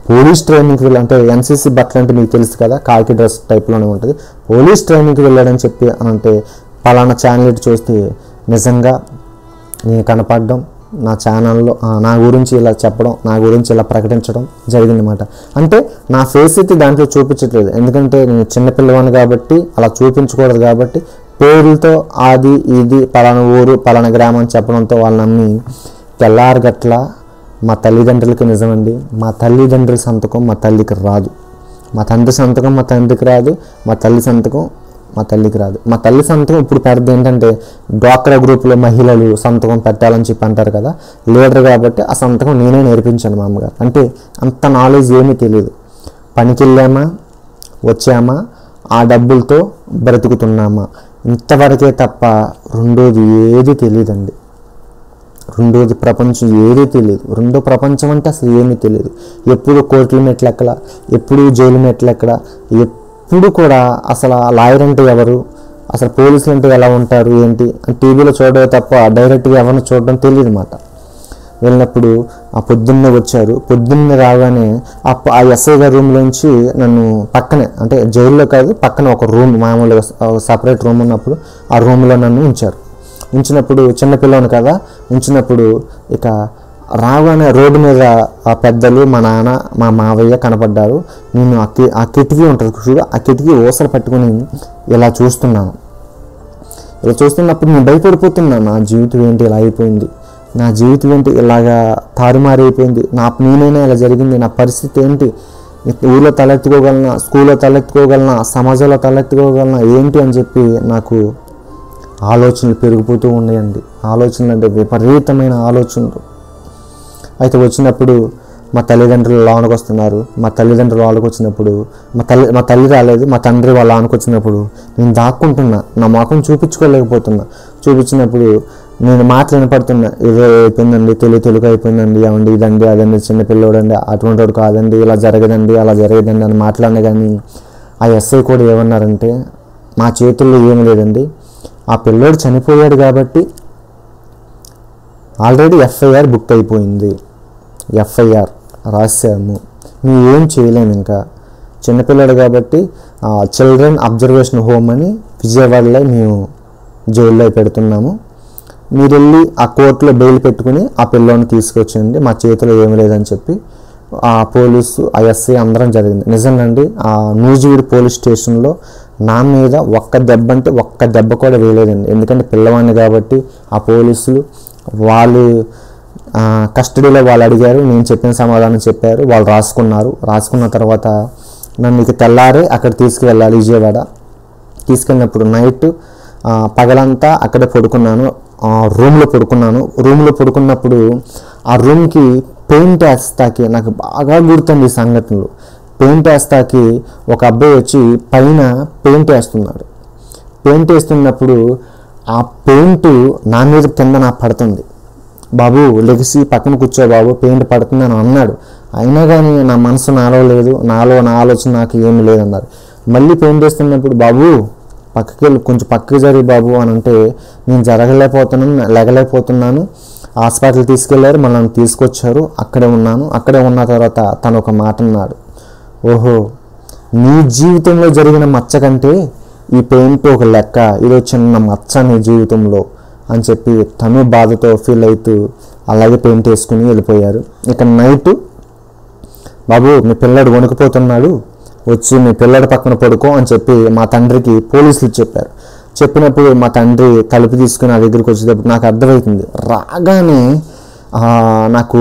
పోలీస్ ట్రైనింగ్కి వెళ్ళి, అంటే ఎన్సీసీ బట్టలు అంటే మీకు తెలుసు కదా, కాకి డ్రెస్ టైప్లోనే ఉంటుంది, పోలీస్ ట్రైనింగ్కి వెళ్ళాడని చెప్పి అని అంటే పలానా ఛానల్ చూస్తే నిజంగా నేను కనపడడం, నా ఛానల్లో నా గురించి ఇలా చెప్పడం, నా గురించి ఇలా ప్రకటించడం జరిగిందన్నమాట. అంటే నా ఫేస్ అయితే దాంట్లో చూపించట్లేదు, ఎందుకంటే నేను చిన్నపిల్లవాడిని కాబట్టి అలా చూపించకూడదు కాబట్టి పేర్లతో అది ఇది పలానా ఊరు పలానా గ్రామం చెప్పడంతో వాళ్ళు నమ్మి తెల్లారగట్ల మా తల్లిదండ్రులకి నిజమండి, మా తల్లిదండ్రుల సంతకం మా తల్లికి రాదు, మా తండ్రి సంతకం మా తండ్రికి రాదు, మా తల్లి సంతకం మా తల్లికి రాదు. మా తల్లి సంతకం ఇప్పుడు పెద్దది ఏంటంటే డ్వాక్రా గ్రూప్లో మహిళలు సంతకం పెట్టాలని చెప్పి అంటారు కదా, లీడర్ కాబట్టి ఆ సంతకం నేనే నేర్పించాను మా అమ్మగారు. అంటే అంత నాలెడ్జ్ ఏమీ తెలియదు, పనికి వెళ్ళామా వచ్చామా ఆ డబ్బులతో బ్రతుకుతున్నామా ఇంతవరకే తప్ప రెండోది ఏది తెలియదండి. రెండోది ప్రపంచం ఏదీ తెలియదు, రెండో ప్రపంచం అంటే అసలు ఏమీ తెలియదు. ఎప్పుడు కోర్టుల మెట్లు ఎక్కడా, ఎప్పుడు జైలు మెట్లు ఎక్కడా, ఎప్పుడు కూడా అసలు లాయర్ అంటే ఎవరు, అసలు పోలీసులు అంటే ఎలా ఉంటారు ఏంటి టీవీలో చూడడం తప్ప డైరెక్ట్గా ఎవరిని చూడడం తెలియదు అన్నమాట. వెళ్ళినప్పుడు ఆ పొద్దున్నే వచ్చారు. పొద్దున్నే రాగానే ఆ ఎస్ఐ గారి రూమ్లోంచి నన్ను పక్కనే, అంటే జైల్లో కాదు పక్కన ఒక రూమ్, మామూలుగా సపరేట్ రూమ్ ఉన్నప్పుడు ఆ రూమ్లో నన్ను ఉంచారు. ఉంచినప్పుడు చిన్నపిల్లని కదా, ఉంచినప్పుడు ఇక రాగానే రోడ్డు మీద ఆ పెద్దలు, మా నాన్న, మా మావయ్య కనపడ్డారు. నేను ఆ కిటికీ ఉంటుంది చూడు, ఆ కిటికీ ఊసలు పట్టుకుని ఇలా చూస్తున్నాను. ఇలా చూస్తున్నప్పుడు నేను భయపడిపోతున్నాను. నా జీవితం ఏంటి ఇలా అయిపోయింది, నా జీవితం ఏంటి ఇలాగా తారుమారైపోయింది, నేనైనా ఇలా జరిగింది, నా పరిస్థితి ఏంటి, ఊళ్ళో తలెత్తుకోగలనా, స్కూల్లో తలెత్తుకోగలనా, సమాజంలో తలెత్తుకోగలనా ఏంటి అని చెప్పి నాకు ఆలోచనలు పెరిగిపోతూ ఉన్నాయండి. ఆలోచనలు అంటే విపరీతమైన ఆలోచనలు. అయితే వచ్చినప్పుడు మా తల్లిదండ్రులు లోనకి వస్తున్నారు. మా తల్లిదండ్రులు వాళ్ళకి వచ్చినప్పుడు మా తల్లి రాలేదు, మా తండ్రి వాళ్ళ లోనకి వచ్చినప్పుడు నేను దాక్కుంటున్నా, నా ముఖం చూపించుకోలేకపోతున్నా. చూపించినప్పుడు నేను మాటలు వినపడుతున్నా, ఏదో అయిపోయిందండి, తెలుగు అయిపోయిందండి, అవండి ఇదండి అదండి, చిన్నపిల్లోడండి, అటువంటి వాడు కాదండి, ఇలా జరగదండి అలా జరగదండి అని మాట్లాడినా కానీ ఆ ఎస్ఐ కూడా ఏమన్నారంటే, మా చేతుల్లో ఏమి లేదండి, ఆ పిల్లోడు చనిపోయాడు కాబట్టి ఆల్రెడీ ఎఫ్ఐఆర్ బుక్ అయిపోయింది, ఎఫ్ఐఆర్ రాసాము, మేము ఏం చేయలేము, ఇంకా చిన్నపిల్లాడు కాబట్టి చిల్డ్రన్ అబ్జర్వేషన్ హోమ్ అని విజయవాడలో మేము జైల్లో పెడుతున్నాము, మీరు వెళ్ళి ఆ కోర్టులో బెయిల్ పెట్టుకుని ఆ పిల్లోని తీసుకొచ్చండి, మా చేతిలో ఏమి లేదని చెప్పి ఆ పోలీసు ఆ ఎస్ఐ అందరం జరిగింది. నిజంగాండి ఆ నూజివీడు పోలీస్ స్టేషన్లో నా మీద ఒక్క దెబ్బ అంటే ఒక్క దెబ్బ కూడా వేయలేదండి. ఎందుకంటే పిల్లవాడిని కాబట్టి ఆ పోలీసులు వాళ్ళు కస్టడీలో వాళ్ళు అడిగారు, నేను చెప్పిన సమాధానం చెప్పారు, వాళ్ళు రాసుకున్నారు. రాసుకున్న తర్వాత నన్ను ఇక తెల్లారే అక్కడ తీసుకువెళ్ళాలి విజయవాడ. తీసుకెళ్ళినప్పుడు నైట్ పగలంతా అక్కడే పడుకున్నాను, రూమ్లో పడుకున్నాను. రూమ్లో పడుకున్నప్పుడు ఆ రూమ్కి పెయింట్ వేస్తాకి నాకు బాగా గుర్తుంది ఈ సంఘటనలు. పెయింట్ వేస్తాకి ఒక అబ్బాయి వచ్చి పైన పెయింట్ వేస్తున్నాడు. పెయింట్ వేస్తున్నప్పుడు ఆ పెయింట్ నా మీద కింద నాకు పడుతుంది. బాబు లెగిసి పక్కన కూర్చో బాబు, పెయింట్ పడుతుంది అని అన్నాడు. అయినా కానీ నా మనసు నాలో లేదు, నా ఆలోచన నాకు ఏమి లేదన్నారు. మళ్ళీ పెయింట్ వేస్తున్నప్పుడు బాబు పక్కకి వెళ్ళి కొంచెం పక్కకి జరిగి బాబు అని అంటే నేను లెగలేకపోతున్నాను. హాస్పిటల్ తీసుకెళ్లారు, మళ్ళీ తీసుకొచ్చారు, అక్కడే ఉన్నాను. అక్కడే ఉన్న తర్వాత తను ఒక మాట అన్నాడు, ఓహో నీ జీవితంలో జరిగిన మచ్చ కంటే ఈ పెయింట్ ఒక లెక్క, ఇదో చిన్న మచ్చ నీ జీవితంలో అని చెప్పి తను బాధతో ఫీల్ అవుతూ అలాగే పెయింట్ వేసుకుని వెళ్ళిపోయారు. ఇక నైట్ బాబు మీ పిల్లాడు వణికిపోతున్నాడు, వచ్చి మీ పిల్లాడి పక్కన పడుకో అని చెప్పి మా తండ్రికి పోలీసులు చెప్పారు. చెప్పినప్పుడు మా తండ్రి తలుపు తీసుకుని నా దగ్గరికి వచ్చేటప్పుడు నాకు అర్థమవుతుంది. రాగానే నాకు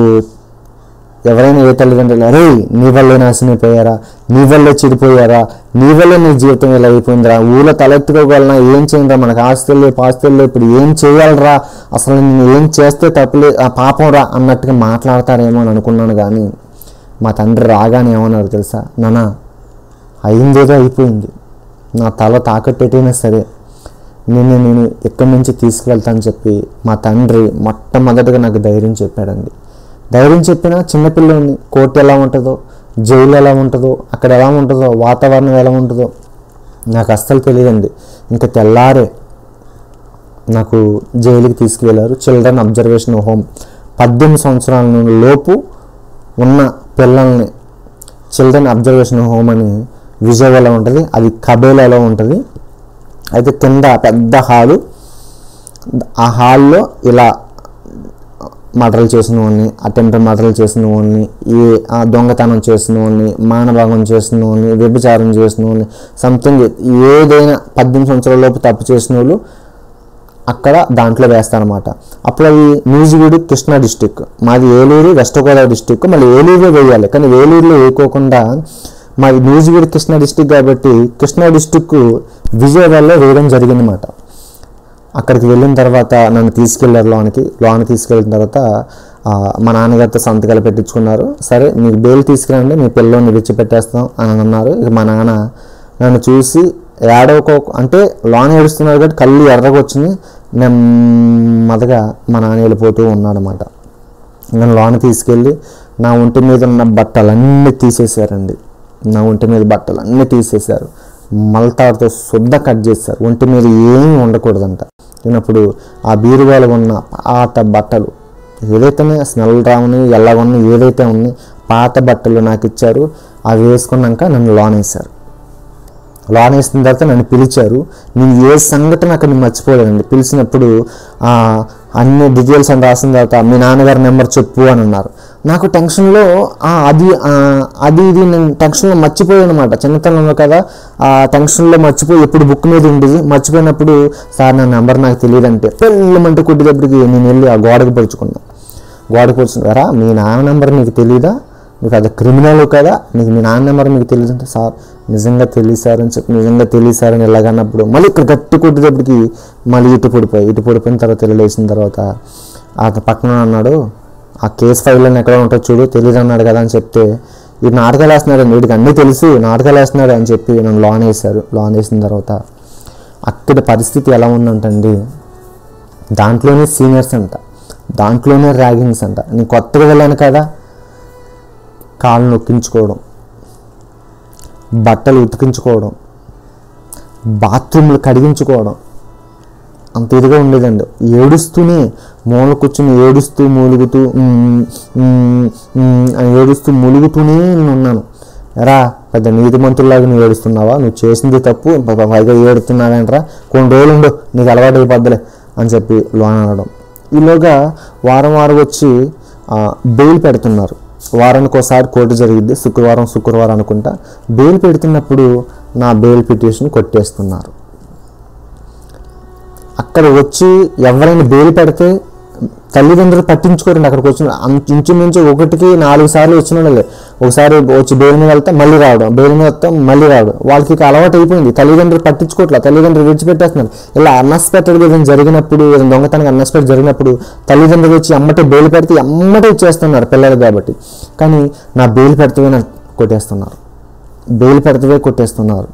ఎవరైనా ఏ తల్లిదండ్రులు అరే నీ వల్లే నాశనం అయిపోయారా, నీ వల్లే చెడిపోయారా, నీ వల్లే నీ జీవితం ఇలా అయిపోయిందిరా, ఊళ్ళో తలెత్తుకోగలనా, ఏం చేయండిరా, మనకు ఆస్తులు పాస్తులు ఇప్పుడు ఏం చేయాలరా, అసలు నేను ఏం చేస్తే తప్పులే పాపం రా అన్నట్టుగా మాట్లాడతారేమో అని అనుకున్నాను. కానీ మా తండ్రి రాగానే ఏమన్నారు తెలుసా, నాన్న అయిందేదో అయిపోయింది, నా తల తాకట్టేటైనా సరే నేను ఎక్కడి నుంచి తీసుకువెళ్తానని చెప్పి మా తండ్రి మొట్టమొదటిగా నాకు ధైర్యం చెప్పాడండి. ధైర్యం చెప్పినా చిన్నపిల్లని కోర్టు ఎలా ఉంటుందో, జైలు ఎలా ఉంటుందో, అక్కడ ఎలా ఉంటుందో, వాతావరణం ఎలా ఉంటుందో నాకు అస్సలు తెలియదండి. ఇంకా తెల్లారే నాకు జైలుకి తీసుకువెళ్ళారు, చిల్డ్రన్ అబ్జర్వేషన్ హోమ్. 18 సంవత్సరాల లోపు ఉన్న పిల్లల్ని చిల్డ్రన్ అబ్జర్వేషన్ హోమ్ అని విజయవాడలో ఉంటుంది, అది కబేలాలో ఉంటుంది. అయితే కింద పెద్ద హాలు, ఆ హాల్లో ఇలా మర్డర్లు చేసిన వాడిని, అటెంప్ట్ మర్డర్లు చేసిన వాడిని, దొంగతనం చేసిన వాడిని, మానభంగం చేసిన వాడిని, వ్యభిచారం చేసిన వాడిని, సంథింగ్ ఏదైనా 18 సంవత్సరాల లోపు తప్పు చేసిన వాళ్ళు అక్కడ దాంట్లో వేస్తారనమాట. అప్పుడు అది నూజివీడు కృష్ణా డిస్టిక్, మాది ఏలూరు వెస్ట్ గోదావరి డిస్టిక్, మళ్ళీ ఏలూరులో వేయాలి. కానీ ఏలూరులో వేయకోకుండా మాది నూజివీడు కృష్ణా డిస్టిక్ కాబట్టి కృష్ణా డిస్టిక్ విజయవాడలో వేయడం జరిగిందన్నమాట. అక్కడికి వెళ్ళిన తర్వాత నన్ను తీసుకెళ్లారు లోనికి తీసుకెళ్ళిన తర్వాత మా నాన్నగారితో సంతకాలు పెట్టించుకున్నారు. సరే మీకు బెయిల్ తీసుకురండి, మీ పిల్లోని విడిచిపెట్టేస్తాం అని అన్నారు. ఇక మా నాన్న నన్ను చూసి అంటే లోన ఏడుస్తున్నాడు కాబట్టి కళ్ళు ఎర్రగా వచ్చింది, నెమ్మదిగా మా నాన్న వెళ్ళిపోతూ ఉన్నాడనమాట. నన్ను లోన తీసుకెళ్ళి నా ఒంటి మీద ఉన్న బట్టలన్నీ తీసేశారండి. నా ఒంటి మీద బట్టలన్నీ తీసేశారు. మల్తాడుతో శుద్ధ కట్ చేస్తారు. ఒంటి మీద ఏమీ ఉండకూడదంట. తినప్పుడు ఆ బీరువాలో ఉన్న పాత బట్టలు ఏదైతే స్మెల్ రావని ఎల్లవన్నీ ఏదైతే ఉన్నాయి పాత బట్టలు నాకు ఇచ్చారు. అవి వేసుకున్నాక నన్ను లోనేశారు. లోన్ వేసిన తర్వాత నన్ను పిలిచారు. నేను ఏ సంఘటన అక్కడ మర్చిపోలేదండి. పిలిచినప్పుడు అన్ని డీటెయిల్స్ అని రాసిన తర్వాత మీ నాన్నగారి నెంబర్ చెప్పు అని అన్నారు. నాకు టెన్షన్లో అది ఇది నేను టెన్షన్లో మర్చిపోయాను అనమాట. చిన్నతనంలో కదా ఆ టెన్షన్లో మర్చిపోయి ఎప్పుడు బుక్ మీద ఉండేది. మర్చిపోయినప్పుడు సార్ నా నెంబర్ నాకు తెలియదంటే పెళ్ళమంటే కొట్టేటప్పటికి నేను వెళ్ళి ఆ గోడకు పరుచుకున్నాను. గోడకు మీ నాన్న నెంబర్ నీకు తెలియదా, నీకు అది క్రిమినల్ కదా, నీకు మీ నాన్న నెంబర్ మీకు తెలియదంటే సార్ నిజంగా తెలియసారని చెప్పి నిజంగా తెలియసారని ఎలాగన్నప్పుడు మళ్ళీ ఇక్కడ గట్టి కొట్టేటప్పటికి మళ్ళీ ఇటు పడిపోయిన తర్వాత తెలియలేసిన తర్వాత అతను పక్కన అన్నాడు ఆ కేసు ఫైల్లో ఎక్కడ ఉంటుందో చూడు తెలియదు అన్నాడు కదా అని చెప్తే ఈ నాటకాలు వేస్తున్నాడు అండి, వీడికి అన్నీ తెలుసు నాటకాలు వేస్తున్నాడు అని చెప్పి నన్ను లోన్ వేశారు. లోన్ వేసిన తర్వాత అక్కడ పరిస్థితి ఎలా ఉందంటండి, దాంట్లోనే సీనియర్స్ అంట, దాంట్లోనే ర్యాగింగ్స్ అంట. నేను కొత్తగా వెళ్ళాను కదా, కాళ్ళు నొక్కించుకోవడం, బట్టలు ఉతికించుకోవడం, బాత్రూమ్లు కడిగించుకోవడం, అంత ఇదిగా ఉండేదండి. ఏడుస్తూనే మూల కూర్చుని ఏడుస్తూ మూలుగుతూనే నేను ఉన్నాను. ఎరా పెద్ద నీతిమంతుల్లాగా నువ్వు ఏడుస్తున్నావా, నువ్వు చేసింది తప్పు పైగా ఏడుతున్నావేంట్రా, కొన్ని రోజులు ఉండు నీకు అలవాటు అయిపోద్దులే అని చెప్పి లోన్ అనడం. ఈలోగా వారం వచ్చి బెయిల్ పెడుతున్నారు. వారానికి ఒకసారి కోర్టు జరిగింది, శుక్రవారం అనుకుంటా. బెయిల్ పెడుతున్నప్పుడు నా బెయిల్ పిటిషన్ కొట్టేస్తున్నారు. అక్కడ వచ్చి ఎవరైనా బెయిల్ పెడితే తల్లిదండ్రులు పట్టించుకోరండి. అక్కడికి వచ్చిన ఇంచుమించు 1-4 సార్లు వచ్చిన వాళ్ళే. ఒకసారి వచ్చి బెయిల్ మీద వెళ్తే మళ్ళీ రావడం, బెయిల్ మీద వస్తే మళ్ళీ రావడం. వాళ్ళకి అలవాటు అయిపోయింది. తల్లిదండ్రులు పట్టించుకోవట్లేదు, తల్లిదండ్రులు విడిచిపెట్టేస్తున్నారు. ఇలా అన్ఎక్స్పెక్టెడ్గా ఏదైనా జరిగినప్పుడు, ఏదైనా దొంగతనంగా అన్ఎక్స్పెక్టెడ్ జరిగినప్పుడు తల్లిదండ్రులు వచ్చి అమ్మటే బెయిల్ పెడితే అమ్మటే ఇచ్చేస్తున్నారు పిల్లలు కాబట్టి. కానీ నా బెయిల్ పెడితే నాకు కొట్టేస్తున్నారు.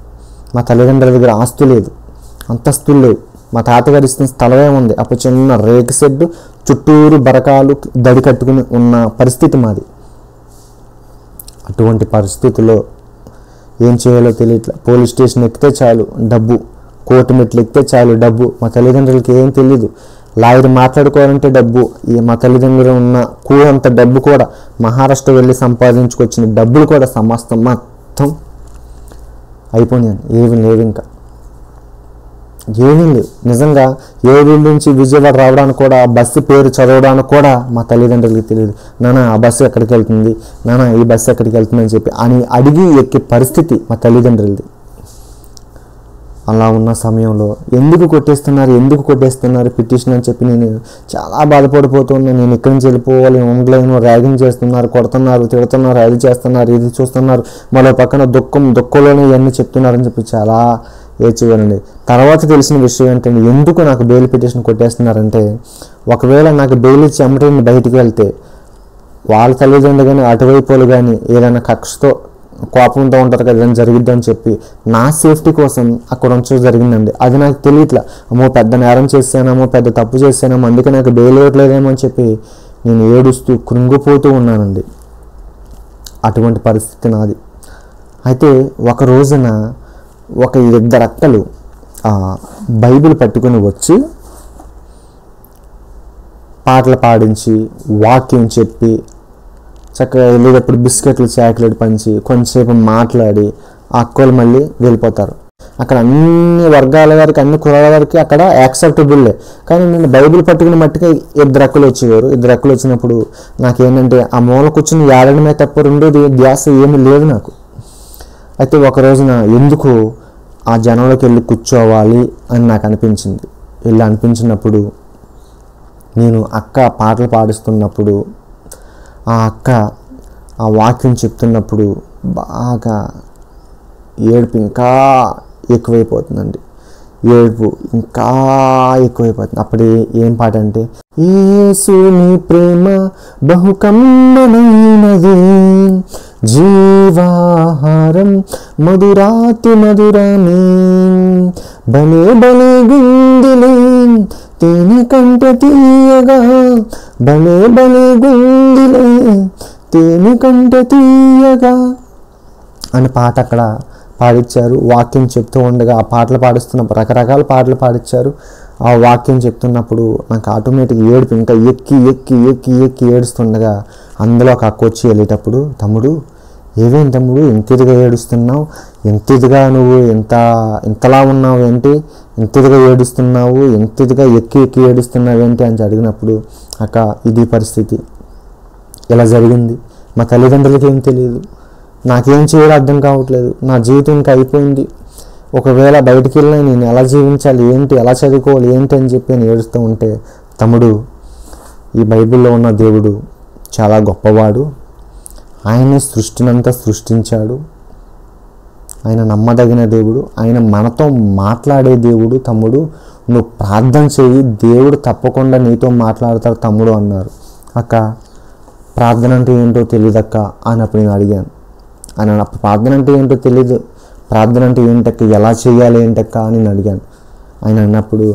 మా తల్లిదండ్రుల దగ్గర ఆస్తు లేదు, అంతస్తులు లేవు. మా తాతగారు ఇస్తున్న స్థలమే ఉంది. అప్పుడు చిన్న రేకు షెడ్డు, చుట్టూరు బరకాలు దడి కట్టుకుని ఉన్న పరిస్థితి మాది. అటువంటి పరిస్థితుల్లో ఏం చేయాలో తెలియట్లే. పోలీస్ స్టేషన్ ఎక్కితే చాలు డబ్బు, కోర్టు మెట్లు ఎక్కితే చాలు డబ్బు. మా తల్లిదండ్రులకి ఏం తెలియదు. లాయర్ మాట్లాడుకోవాలంటే డబ్బు. మా తల్లిదండ్రులు ఉన్న అంత డబ్బు కూడా మహారాష్ట్ర వెళ్ళి సంపాదించుకొచ్చిన డబ్బులు కూడా సమస్తం మొత్తం అయిపోయినాయి. ఏమీ లేవు, ఇంకా ఏమీ లేవు. నిజంగా ఏలూరు నుంచి విజయవాడ రావడానికి కూడా బస్సు పేరు చదవడానికి కూడా మా తల్లిదండ్రులకి తెలియదు. నాన్న ఆ బస్సు ఎక్కడికి వెళ్తుంది, నాన్న ఈ బస్సు ఎక్కడికి వెళ్తుంది అని చెప్పి అని అడిగి ఎక్కే పరిస్థితి మా తల్లిదండ్రులది. అలా ఉన్న సమయంలో ఎందుకు కొట్టేస్తున్నారు పిటిషన్ అని చెప్పి నేను చాలా బాధపడిపోతున్నాను. నేను ఇక్కడి నుంచి వెళ్ళిపోవాలి, ఉండలేను, ర్యాగింగ్ చేస్తున్నారు, కొడుతున్నారు, తిడుతున్నారు, అది చేస్తున్నారు, ఇది చూస్తున్నారు, మరో పక్కన దుఃఖంలోనే ఇవన్నీ చెప్తున్నారని చెప్పి చాలా ఏడ్చిపోయానండి. తర్వాత తెలిసిన విషయం ఏంటంటే ఎందుకు నాకు బెయిల్ పిటిషన్ కొట్టేస్తున్నారంటే, ఒకవేళ నాకు బెయిల్ ఇచ్చి అమ్మటే బయటికి వెళ్తే వాళ్ళ తల్లిదండ్రులు కానీ అటువైపులు కానీ ఏదైనా కక్షతో కోపంతో ఉంటారు కదా, ఏదైనా జరిగిద్దని చెప్పి నా సేఫ్టీ కోసం అక్కడ ఉంచడం జరిగిందండి. అది నాకు తెలియట్లా. అమ్మో పెద్ద నేరం చేశానేమో, పెద్ద తప్పు చేశానేమో, అందుకే నాకు బెయిల్ ఇవ్వట్లేదేమో అని చెప్పి నేను ఏడుస్తూ కృంగిపోతూ ఉన్నానండి. అటువంటి పరిస్థితి నాది. అయితే ఒక రోజున ఒక 2 అక్కలు బైబిల్ పట్టుకొని వచ్చి పాటలు పాడించి వాక్యం చెప్పి చక్కగా వెళ్ళేటప్పుడు బిస్కెట్లు చాక్లెట్ పంచి కొంచెంసేపు మాట్లాడి ఆ అక్కలు మళ్ళీ వెళ్ళిపోతారు. అక్కడ అన్ని వర్గాల వారికి, అన్ని కులాల వారికి అక్కడ యాక్సెప్టబుల్లే. కానీ నేను బైబిల్ పట్టుకుని మట్టుగా 2 అక్కలు వచ్చేవారు. 2 అక్కలు వచ్చినప్పుడు నాకేంటంటే ఆ మూల కూర్చుని ఏడడమే తప్ప రెండోది ధ్యాస ఏమీ లేదు నాకు. అయితే ఒక రోజున ఎందుకు ఆ జనంలోకి వెళ్ళి కూర్చోవాలి అని నాకు అనిపించింది. అనిపించినప్పుడు నేను అక్క పాటలు పాడిస్తున్నప్పుడు ఆ అక్క ఆ వాక్యం చెప్తున్నప్పుడు బాగా ఏడుపు ఇంకా ఎక్కువైపోతుందండి. అప్పుడు ఏం పాట అంటే, యేసుని ప్రేమ బహుకమ్మనైనది, జీవాహారం మధురాతి మధురమే, భలే భలే గుందిలే తేనె కంట తీయగా, భలే భలే గుందిలే తేనె కంట తీయగా అని పాట అక్కడ పాడించారు. వాక్యం చెప్తూ ఉండగా ఆ పాటలు పాడిస్తున్నప్పుడు రకరకాల పాటలు పాడించారు. ఆ వాక్యం చెప్తున్నప్పుడు నాకు ఆటోమేటిక్ ఏడుపు ఇంకా ఎక్కి ఎక్కి ఎక్కి ఎక్కి ఏడుస్తుండగా అందులో ఒక అక్క వచ్చి వెళ్ళేటప్పుడు, తమ్ముడు ఏవేం తమ్ముడు ఇంత ఇదిగా ఏడుస్తున్నావు, ఎంత ఇదిగా నువ్వు ఇంతలా ఉన్నావు ఏంటి, ఇంత ఇదిగా ఏడుస్తున్నావు, ఎంత ఇదిగా ఎక్కి ఎక్కి ఏడుస్తున్నావు ఏంటి అని అడిగినప్పుడు, అక్క ఇది పరిస్థితి, ఇలా జరిగింది, మా తల్లిదండ్రులకి ఏం తెలియదు, నాకేం చేయాలో అర్థం కావట్లేదు, నా జీవితం ఇంకా అయిపోయింది, ఒకవేళ బయటికి వెళ్ళినా నేను ఎలా జీవించాలి ఏంటి, ఎలా చదువుకోవాలి ఏంటి అని చెప్పి నేను ఏడుస్తూ ఉంటే, తమ్ముడు ఈ బైబిల్లో ఉన్న దేవుడు చాలా గొప్పవాడు, ఆయనే సృష్టినంతా సృష్టించాడు, ఆయన నమ్మదగిన దేవుడు, ఆయన మనతో మాట్లాడే దేవుడు, తమ్ముడు నువ్వు ప్రార్థన చేయి, దేవుడు తప్పకుండా నీతో మాట్లాడతాడు తమ్ముడు అన్నారు. అక్క ప్రార్థన అంటే ఏంటో తెలియదక్క అన్నప్పుడు నేను అడిగాను. ఆయన ప్రార్థన అంటే ఏంటో తెలీదు, ప్రార్థన అంటే ఏంటక్క, ఎలా చేయాలి ఏంటక్క అని నేను అడిగాను. ఆయన అన్నప్పుడు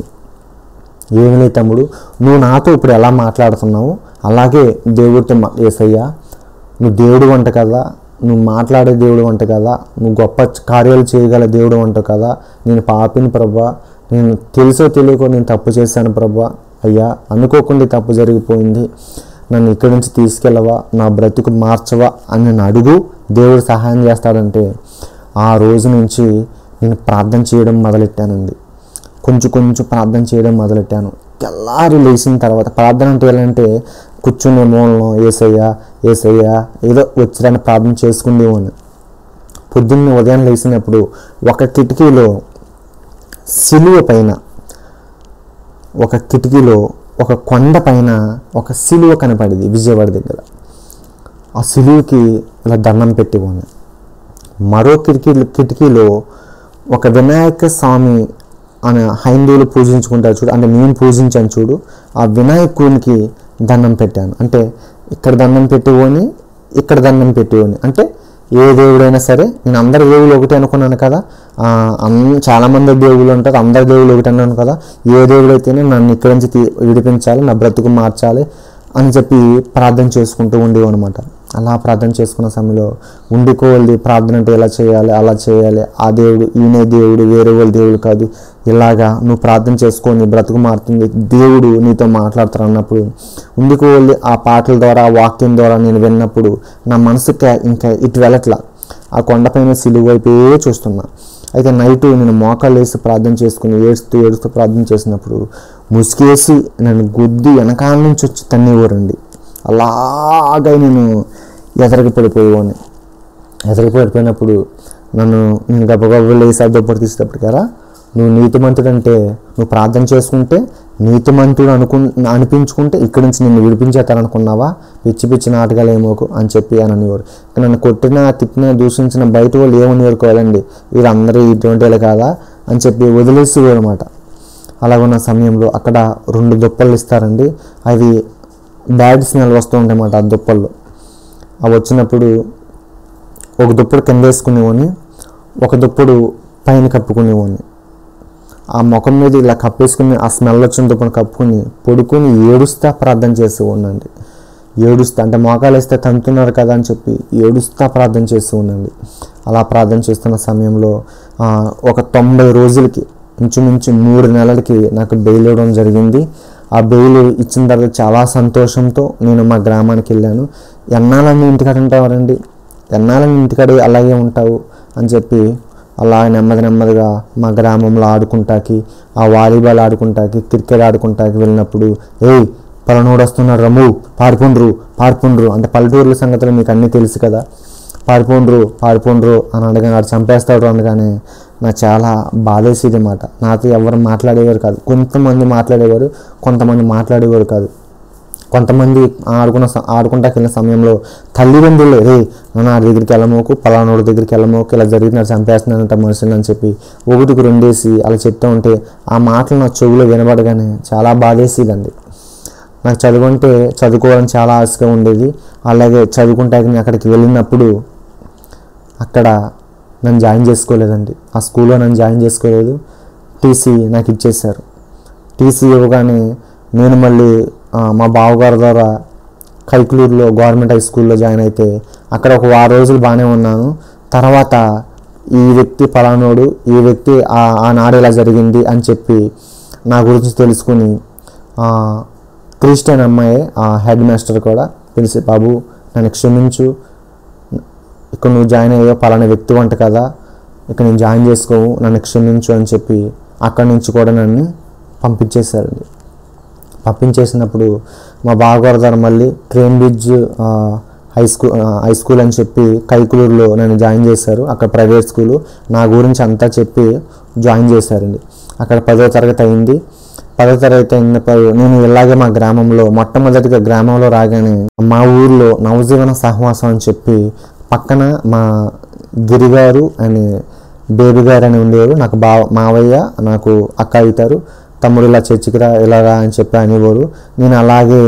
ఏమి లేదు తమ్ముడు, నువ్వు నాతో ఇప్పుడు ఎలా మాట్లాడుతున్నావు అలాగే దేవుడితో యేసయ్యా నువ్వు దేవుడు వంట కదా, నువ్వు మాట్లాడే దేవుడు వంట కదా, నువ్వు గొప్ప కార్యాలు చేయగల దేవుడు వంట కదా, నేను పాపిని ప్రభా, నేను తెలుసో తెలియకో నేను తప్పు చేశాను ప్రభా, అయ్యా అనుకోకుండా తప్పు జరిగిపోయింది, నన్ను ఇక్కడి నుంచి తీసుకెళ్ళవా, నా బ్రతుకు మార్చవా అని నన్ను అడుగు, దేవుడు సహాయం చేస్తాడంటే ఆ రోజు నుంచి నేను ప్రార్థన చేయడం మొదలెట్టానండి. కొంచెం కొంచెం ప్రార్థన చేయడం మొదలెట్టాను. తెల్లారి లేచిన తర్వాత ప్రార్థన అంటే ఏంటంటే కూర్చునే మూలలో ఏసయ్యా ఏసయ్యా ఏదో వచ్చిరాని ప్రార్థన చేసుకుందేమని. పొద్దున్నే ఉదయం లేచినప్పుడు ఒక కిటికీలో సిలువ పైన, ఒక కిటికీలో ఒక కొండ పైన ఒక సిలువ కనపడింది విజయవాడ దగ్గర. ఆ సిలువకి ఇలా దండం పెట్టిపోను. మరో కిటికీలో ఒక వినాయక స్వామి అని హైందువులు పూజించుకుంటారు చూడు, అంటే నేను పూజించాను చూడు, ఆ వినాయకునికి దండం పెట్టాను. అంటే ఇక్కడ దండం పెట్టిపోని, ఇక్కడ దండం పెట్టిపోని, అంటే ఏ దేవుడైనా సరే, నేను అందరి దేవుళ్ళు ఒకటి అనుకున్నాను కదా, చాలామంది దేవుళ్ళు ఉంటారు, అందరి దేవుళ్ళు ఒకటి అన్నాను కదా, ఏ దేవుడైతేనే నన్ను ఇక్కడి నుంచి విడిపించాలి, నా బ్రతుకు మార్చాలి అని చెప్పి ప్రార్థన చేసుకుంటూ ఉండేవి అనమాట. అలా ప్రార్థన చేసుకున్న సమయంలో ఉండికోవాలి ప్రార్థన అంటే ఎలా చేయాలి, అలా చేయాలి, ఆ దేవుడు ఈయనే దేవుడు, వేరే వాళ్ళ దేవుడు కాదు, ఇలాగా నువ్వు ప్రార్థన చేసుకో నీ బ్రతుకు మారుతుంది, దేవుడు నీతో మాట్లాడతారు అన్నప్పుడు ఉండికోవాలి. ఆ పాటల ద్వారా, ఆ వాక్యం ద్వారా నేను విన్నప్పుడు నా మనసుకి ఇంకా ఇటు వెళ్ళట్లా, ఆ కొండపైన సిలువ వైపే చూస్తున్నా. అయితే నైటు నేను మోకాళ్ళు వేసి ప్రార్థన చేసుకుని ఏడుస్తూ ప్రార్థన చేసినప్పుడు ముసుగేసి నన్ను గుద్ది వెనకాల నుంచి వచ్చి తన్నేవారండి. అలాగా నేను ఎదరికి పడిపోయినప్పుడు నేను గబగబ లేసి దుప్పటి తీసేటప్పటికరా, నువ్వు నీతిమంతుడు అంటే నువ్వు ప్రార్థన చేసుకుంటే నీతిమంతుడు అనిపించుకుంటే ఇక్కడి నుంచి నిన్ను విడిపించేస్తారనుకున్నావా, పిచ్చి పిచ్చి నాటకాలు ఏమోకు అని చెప్పి అని అనేవారు. నన్ను కొట్టినా తిట్టినా దూషించిన బయట వాళ్ళు ఏమనేవారు కాదండి, వీళ్ళందరూ ఇటువంటి వాళ్ళు కాదా అని చెప్పి వదిలేసేవారు అనమాట. అలాగున్న సమయంలో అక్కడ 2 దుప్పలు ఇస్తారండి, అవి బ్యాడ్ స్మెల్ వస్తూ ఉంటాయి అన్నమాట. ఆ దుప్పల్లో అవి వచ్చినప్పుడు ఒక దుప్పడు కింద వేసుకునేవాడిని, ఒక దుప్పడు పైన కప్పుకునేవాడిని. ఆ ముఖం మీద ఇలా కప్పేసుకుని ఆ స్మెల్ వచ్చిన దుప్పని కప్పుకుని పడుకుని ఏడుస్తా ప్రార్థన చేసేవాడినండి. ఏడుస్తా అంటే మోకాలు వేస్తే తంతున్నారు కదా అని చెప్పి ఏడుస్తా ప్రార్థన చేస్తూ ఉండండి. అలా ప్రార్థన చేస్తున్న సమయంలో ఒక 90 రోజులకి ఇంచుమించు 3 నెలలకి నాకు బెయిల్ ఇవ్వడం జరిగింది. ఆ బెయిల్ ఇచ్చిన తర్వాత చాలా సంతోషంతో నేను మా గ్రామానికి వెళ్ళాను. ఎన్నాళ్ళని ఇంటికాడ ఉంటావారండి, ఎన్నాళ్ళని ఇంటికాడ అలాగే ఉంటావు అని చెప్పి అలా నెమ్మదిగా మా గ్రామంలో ఆడుకుంటాకి, ఆ వాలీబాల్ ఆడుకుంటాకి, క్రికెట్ ఆడుకుంటాకి వెళ్ళినప్పుడు ఏయ్ పలానోడు వస్తున్నాడు రమ్ము పారిపోండ్రు అంటే పల్లెటూరుల సంగతులు మీకు అన్నీ తెలుసు కదా, పారిపోండ్రు అని అడగానే చంపేస్తాడు అనగానే నాకు చాలా బాధేసేది అన్నమాట. నాతో ఎవరు మాట్లాడేవారు కాదు, కొంతమంది మాట్లాడేవారు, కొంతమంది మాట్లాడేవారు కాదు. కొంతమంది ఆడుకుంటాకి వెళ్ళిన సమయంలో తల్లిదండ్రులు నా దగ్గరికి వెళ్ళమోకు, పలానోడి దగ్గరికి వెళ్ళమోకు, ఇలా జరిగినట్టు చంపేస్తున్నానంట మనుషులు అని చెప్పి 1కి 2 అలా చెప్తూ ఉంటే ఆ మాటలు నా చెవులో వినబడగానే చాలా బాధేసేదండి. నాకు చదువుకోవాలని చాలా ఆశగా ఉండేది. అలాగే చదువుకుంటాకి అక్కడికి వెళ్ళినప్పుడు అక్కడ నన్ను జాయిన్ చేసుకోలేదండి, ఆ స్కూల్లో నన్ను జాయిన్ చేసుకోలేదు. టీసీ నాకు ఇచ్చేశారు. టీసీ ఇవ్వగానే నేను మళ్ళీ మా బావగారి ద్వారా కైకులూరులో గవర్నమెంట్ హై స్కూల్లో జాయిన్ అయితే అక్కడ ఒక 6 రోజులు బాగానే ఉన్నాను. తర్వాత ఈ వ్యక్తి పలానోడు, ఈ వ్యక్తి ఆనాడు ఇలా జరిగింది అని చెప్పి నా గురించి తెలుసుకుని క్రిస్టియన్ అమ్మాయి హెడ్ మాస్టర్ కూడా పిలిచి, బాబు నన్ను క్షమించు, ఇక్కడ నువ్వు జాయిన్ అయ్యో పలానా వ్యక్తి వంట కదా, ఇక్కడ నేను జాయిన్ చేసుకోవు, నన్ను క్షమించు అని చెప్పి అక్కడి నుంచి కూడా నన్ను పంపించేశారండి. పంపించేసినప్పుడు మా బావగారు మళ్ళీ ట్రైన్ బ్రిడ్జ్ హై స్కూల్ అని చెప్పి కైకులూరులో నన్ను జాయిన్ చేశారు. అక్కడ ప్రైవేట్ స్కూలు. నా గురించి అంతా చెప్పి జాయిన్ చేశారండి. అక్కడ 10వ తరగతి అయింది. 10వ తరగతి అయినప్పుడు నేను ఇలాగే మా గ్రామంలో మొట్టమొదటిగా గ్రామంలో రాగానే మా ఊర్లో నవజీవన సహవాసం అని చెప్పి పక్కన మా గిరిగారు అని బేబీ గారు అని ఉండేవారు. నాకు మావయ్య, నాకు అక్క అవుతారు. తమ్ముడు ఇలా చర్చికి రా, ఇలా రా అని చెప్పి అనేవారు. నేను అలాగే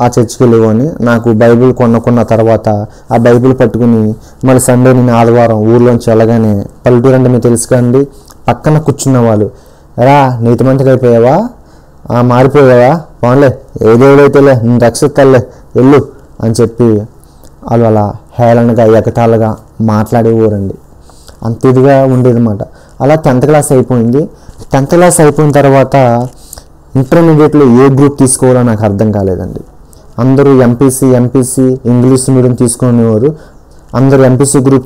ఆ చర్చికి వెళ్ళేవాడిని. నాకు బైబిల్ కొన్న తర్వాత ఆ బైబిల్ పట్టుకుని మళ్ళీ సండే నేను ఆదివారం ఊర్లోంచి వెళ్ళగానే, పల్లెటూరు అంటే మీకు తెలుసు కండి, పక్కన కూర్చున్న వాళ్ళు, రా నీతిమంతుడు అయిపోయావా, మారిపోయావా, పోన్లే ఏదేదైతేలే నేను రక్షిస్తాలే వెళ్ళు అని చెప్పి వాళ్ళు అలా హేళనగా ఎగతాళగా మాట్లాడేవారండి. అంత ఇదిగా ఉండేదన్నమాట. అలా 10th క్లాస్ అయిపోయింది. 10th క్లాస్ అయిపోయిన తర్వాత ఇంటర్మీడియట్లో ఏ గ్రూప్ తీసుకోవాలో నాకు అర్థం కాలేదండి. అందరూ ఎంపీసీ ఇంగ్లీష్ మీడియం తీసుకునేవారు. అందరూ ఎంపీసీ గ్రూప్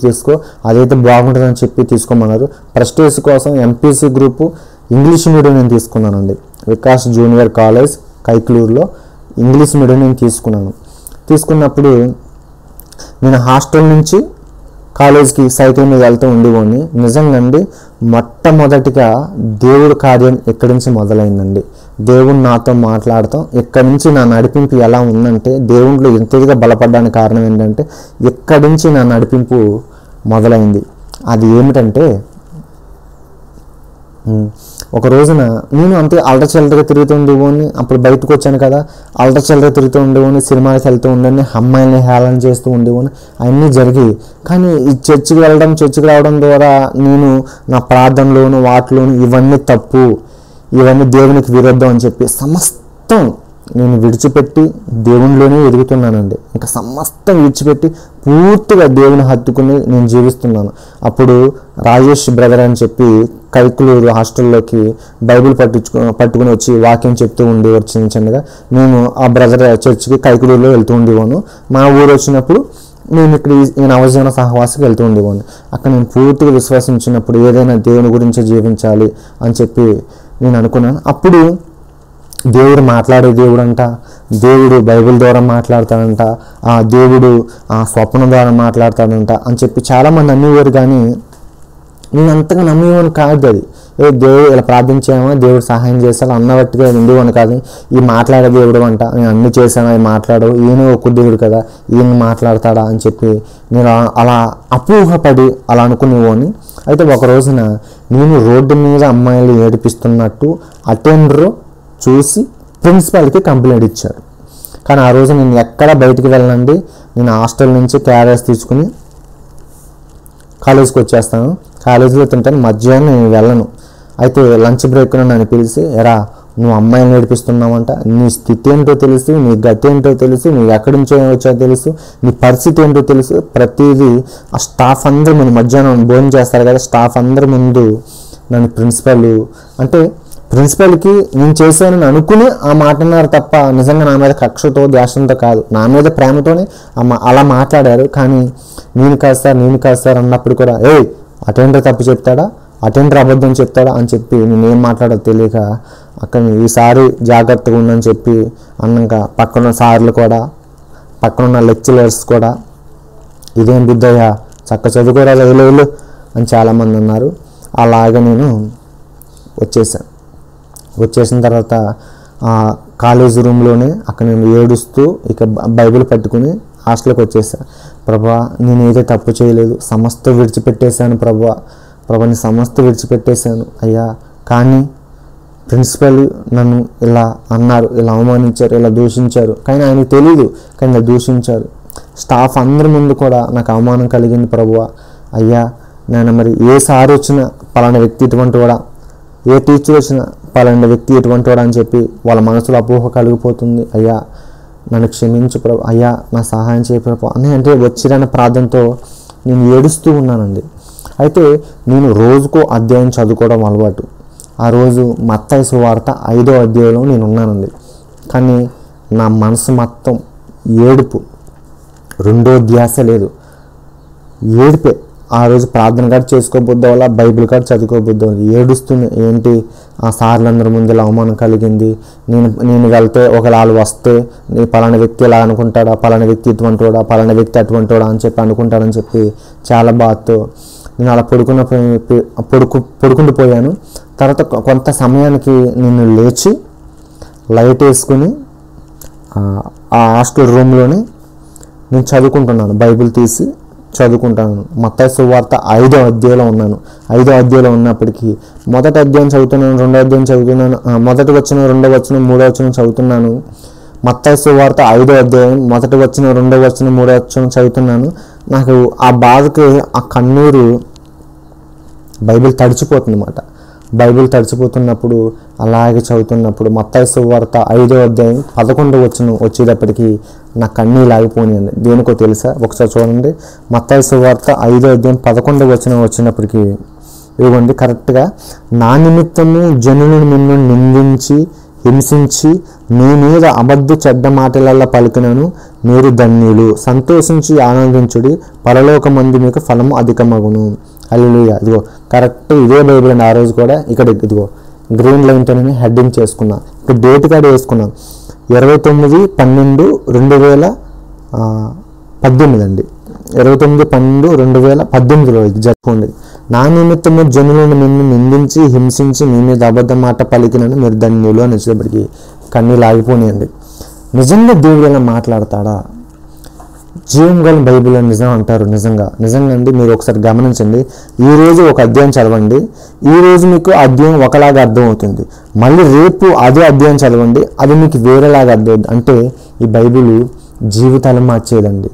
తీసుకో అదైతే బాగుంటుందని చెప్పి తీసుకోమన్నారు. ప్రెస్టీజ్ కోసం ఎంపీసీ గ్రూపు ఇంగ్లీష్ మీడియం నేను తీసుకున్నానండి. వికాస్ జూనియర్ కాలేజ్ కైకులూరులో ఇంగ్లీష్ మీడియం నేను తీసుకున్నప్పుడు నేను హాస్టల్ నుంచి కాలేజ్కి సైకిల్ మీద వెళ్తూ ఉండేవాడిని. నిజంగా అండి, మొట్టమొదటిగా దేవుడి కార్యం ఎక్కడి నుంచి మొదలైందండి. దేవుడు నాతో మాట్లాడతాం ఎక్కడి నుంచి నా నడిపింపు ఎలా ఉందంటే, దేవుడిలో ఎంతగా బలపడడానికి కారణం ఏంటంటే ఎక్కడి నుంచి నా నడిపింపు మొదలైంది. అది ఏమిటంటే, ఒక రోజున నేను అంతే అల్టచిల్లరగా తిరుగుతూ ఉండేవాడిని. అప్పుడు బయటకు వచ్చాను కదా, అల్టచిల్లరగా తిరుగుతూ ఉండేవాడిని, సినిమాకి వెళ్తూ ఉండేవాడిని, అమ్మాయిల్ని హేళన చేస్తూ ఉండేవాడిని. అవన్నీ జరిగి కానీ ఈ చర్చికి రావడం ద్వారా నేను నా ప్రార్థనలోను వాటిలోను ఇవన్నీ తప్పు, ఇవన్నీ దేవునికి విరుద్ధం అని చెప్పి సమస్తం నేను విడిచిపెట్టి దేవునిలోనే ఎదుగుతున్నానండి. ఇంకా సమస్తం విడిచిపెట్టి పూర్తిగా దేవుని హత్తుకుని నేను జీవిస్తున్నాను. రాజేష్ బ్రదర్ అని చెప్పి కైకులూరు హాస్టల్లోకి బైబిల్ పట్టుకుని వచ్చి వాక్యం చెప్తూ ఉండేవారు చిన్నగా. మేము ఆ బ్రదర్ చర్చికి కైకులూరులో వెళ్తూ ఉండేవాను. మా ఊరు వచ్చినప్పుడు నేను ఇక్కడ ఈ నవజీవన సహవాసకి వెళ్తూ ఉండేవాడిని. అక్కడ నేను పూర్తిగా విశ్వసించినప్పుడు ఏదైనా దేవుని గురించి జీవించాలి అని చెప్పి నేను అనుకున్నాను. అప్పుడు దేవుడు మాట్లాడే దేవుడు అంట, దేవుడు బైబిల్ ద్వారా మాట్లాడతాడంట, ఆ దేవుడు ఆ స్వప్నం ద్వారా మాట్లాడతాడంట అని చెప్పి చాలామంది అనేవారు. కానీ నేను అంతగా నమ్మేవాడిని కాదు. అది దేవుడు ఇలా ప్రార్థించామో దేవుడు సహాయం చేస్తాడు అన్నట్టుగా ఉండేవాడిని కాదు. ఈ మాట్లాడే దేవుడు అంట, నేను అన్ని చేశాను, అవి మాట్లాడవు, ఈయన ఒక దేవుడు కదా, ఈయన మాట్లాడతాడా అని చెప్పి నేను అలా అపోహపడి అలా అనుకునేవాడిని. అయితే ఒక రోజున నేను రోడ్డు మీద అమ్మాయిలు ఏడిపిస్తున్నట్టు అటెండర్ చూసి ప్రిన్సిపాల్కి కంప్లైంట్ ఇచ్చాడు. కానీ ఆ రోజు నేను ఎక్కడ బయటికి వెళ్ళనండి. నేను హాస్టల్ నుంచి క్యారేజ్ తీసుకుని కాలేజ్కి వచ్చేస్తాను. కాలేజీలో తింటాను, మధ్యాహ్నం నేను వెళ్ళను. అయితే లంచ్ బ్రేక్ నన్ను పిలిచి, ఎరా నువ్వు అమ్మాయిని నేర్పిస్తున్నావంట, నీ స్థితి ఏంటో తెలుసు, నీ గతి ఏంటో తెలుసు, నువ్వు ఎక్కడి నుంచో వచ్చో తెలుసు, నీ పరిస్థితి ఏంటో తెలుసు, ప్రతిదీ ఆ స్టాఫ్ అందరూ ముందు మధ్యాహ్నం భోజనం చేస్తారు కదా, స్టాఫ్ అందరి ముందు నన్ను ప్రిన్సిపల్కి నేను చేశానని అనుకుని ఆ మాట అన్నారు తప్ప నిజంగా నా మీద కక్షతో ద్వేషంతో కాదు, నా మీద ప్రేమతోనే అలా మాట్లాడారు. కానీ నేను కాదు సార్ అన్నప్పుడు కూడా అటెండర్ తప్పు చెప్తాడా, అటెండర్ అబద్ధం చెప్తాడా అని చెప్పి నేనేం మాట్లాడో తెలియక అక్కడ ఈసారి జాగ్రత్తగా ఉందని చెప్పి అన్నాక పక్కన సార్లు కూడా పక్కనున్న లెక్చరర్స్ కూడా ఇదేం బుద్ధయ్యా చక్క చదువుకోరా వెళ్ళు అని చాలామంది అన్నారు. అలాగే నేను వచ్చేసిన తర్వాత కాలేజ్ రూమ్లోనే అక్కడ నేను ఏడుస్తూ ఇక బైబిల్ పట్టుకుని హాస్టల్కి వచ్చేసాను. ప్రభా నేనైతే తప్పు చేయలేదు, సమస్త విడిచిపెట్టేశాను ప్రభా నీ సమస్త విడిచిపెట్టేశాను అయ్యా. కానీ ప్రిన్సిపల్ నన్ను ఇలా అన్నారు, ఇలా అవమానించారు, ఇలా దూషించారు. కానీ ఆయనకు తెలియదు, కానీ ఇలా దూషించారు. స్టాఫ్ అందరి ముందు కూడా నాకు అవమానం కలిగింది ప్రభువా. అయ్యా నేను మరి ఏ సార్ వచ్చినా పలానా వ్యక్తి ఇటువంటి వాడా, ఏ టీచర్ వచ్చినా పలానా వ్యక్తి ఎటువంటి వాడా అని చెప్పి వాళ్ళ మనసులో అపోహ కలిగిపోతుంది. అయ్యా నన్ను క్షమించు ప్రభు, అయ్యా నా సహాయం చేయ ప్రభు అని అంటే వచ్చిరన్న ప్రార్థనతో నేను ఏడుస్తూ ఉన్నానండి. అయితే నేను రోజుకో అధ్యాయం చదువుకోవడం అలవాటు. ఆ రోజు మత్తయి సువార్త 5వ అధ్యాయంలో నేను ఉన్నానండి. కానీ నా మనసు మొత్తం ఏడుపు, రెండో ధ్యాస లేదు, ఏడిపే. ఆ రోజు ప్రార్థన కార్డు చేసుకోబుద్ది వల్ల, బైబిల్ కార్డు చదువుకోబుద్ది వల్ల ఏడుస్తుంది. ఏంటి ఆ సార్లందరి ముందు అవమానం కలిగింది, నేను వెళ్తే ఒకవేళ వాళ్ళు వస్తే పలానా వ్యక్తి ఇలా అనుకుంటాడా, పలానా వ్యక్తి ఇటువంటివాడా, పలానా వ్యక్తి అటువంటివాడా అని చెప్పి అనుకుంటాడని చెప్పి చాలా బాధతో నేను అలా పడుకుండిపోయాను. తర్వాత కొంత సమయానికి నేను లేచి లైట్ వేసుకుని ఆ హాస్టల్ రూమ్లోనే నేను చదువుకుంటున్నాను, బైబిల్ తీసి చదువుకుంటాను. మత్తయి సువార్త 5వ అధ్యాయంలో ఉన్నాను. 5వ అధ్యాయంలో ఉన్నప్పటికీ మొదటి అధ్యాయం చదువుతున్నాను, రెండో అధ్యాయం చదువుతున్నాను, మొదటి వచనం, రెండో వచనం, మూడో వచనం చదువుతున్నాను. మత్తయి సువార్త 5వ అధ్యాయం మొదటి వచనం, రెండో వచనం, మూడో వచనం చదువుతున్నాను. నాకు ఆ బాధకి ఆ కన్నీరు బైబిల్ తడిచిపోతుంది అన్నమాట. బైబిల్ తడిచిపోతున్నప్పుడు అలాగే చదువుతున్నప్పుడు మత్తయి సువార్త 5వ అధ్యాయం 11వ వచనం వచ్చేటప్పటికి నా కన్నీళ్ళు ఆగిపోయాయండి. దేనికో తెలుసా? ఒకసారి చూడండి. మత్తయి సువార్త 5వ అధ్యాయం 11వ వచనం వచ్చినప్పటికీ ఇవ్వండి కరెక్ట్గా, నా నిమిత్తము జనులను నిన్ను నిందించి హింసించి నీ మీద అబద్ధ చెడ్డ మాటలల్లా పలికినను మీరు ధన్యులు, సంతోషించి ఆనందించుడి, పరలోకమందు మీకు ఫలము అధికమగును. హల్లెలూయా. ఇదిగో కరెక్ట్ ఇదే బైబిల్ అండి. ఆ రోజు కూడా ఇక్కడ ఇదిగో గ్రీన్ లైన్తో నేను హెడ్డింగ్ చేసుకున్నా, ఇక్కడ డేట్ కార్డు వేసుకున్నాను. 29/12/2018 అండి. 29/12/2018 ఇది జరుపుకోండి. నా నిమిత్తము జనులను నిన్ను నిందించి హింసించి నీ మీద అబద్ధ మాట పలికినను మీరు ధన్యులు అని వచ్చేటప్పటికి కన్నీళ్ళు ఆగిపోయాయండి. నిజంగా దేవుడు ఎలా మాట్లాడతాడా? జీవం గల బైబిల్ అని నిజం అంటారు. నిజంగా అండి. మీరు ఒకసారి గమనించండి. ఈరోజు ఒక అధ్యాయం చదవండి, ఈరోజు మీకు అధ్యాయం ఒకలాగా అర్థం అవుతుంది. మళ్ళీ రేపు అదే అధ్యాయం చదవండి, అది మీకు వేరేలాగా అర్థం అవుతుంది. అంటే ఈ బైబిల్ జీవితాలు మార్చేదండి,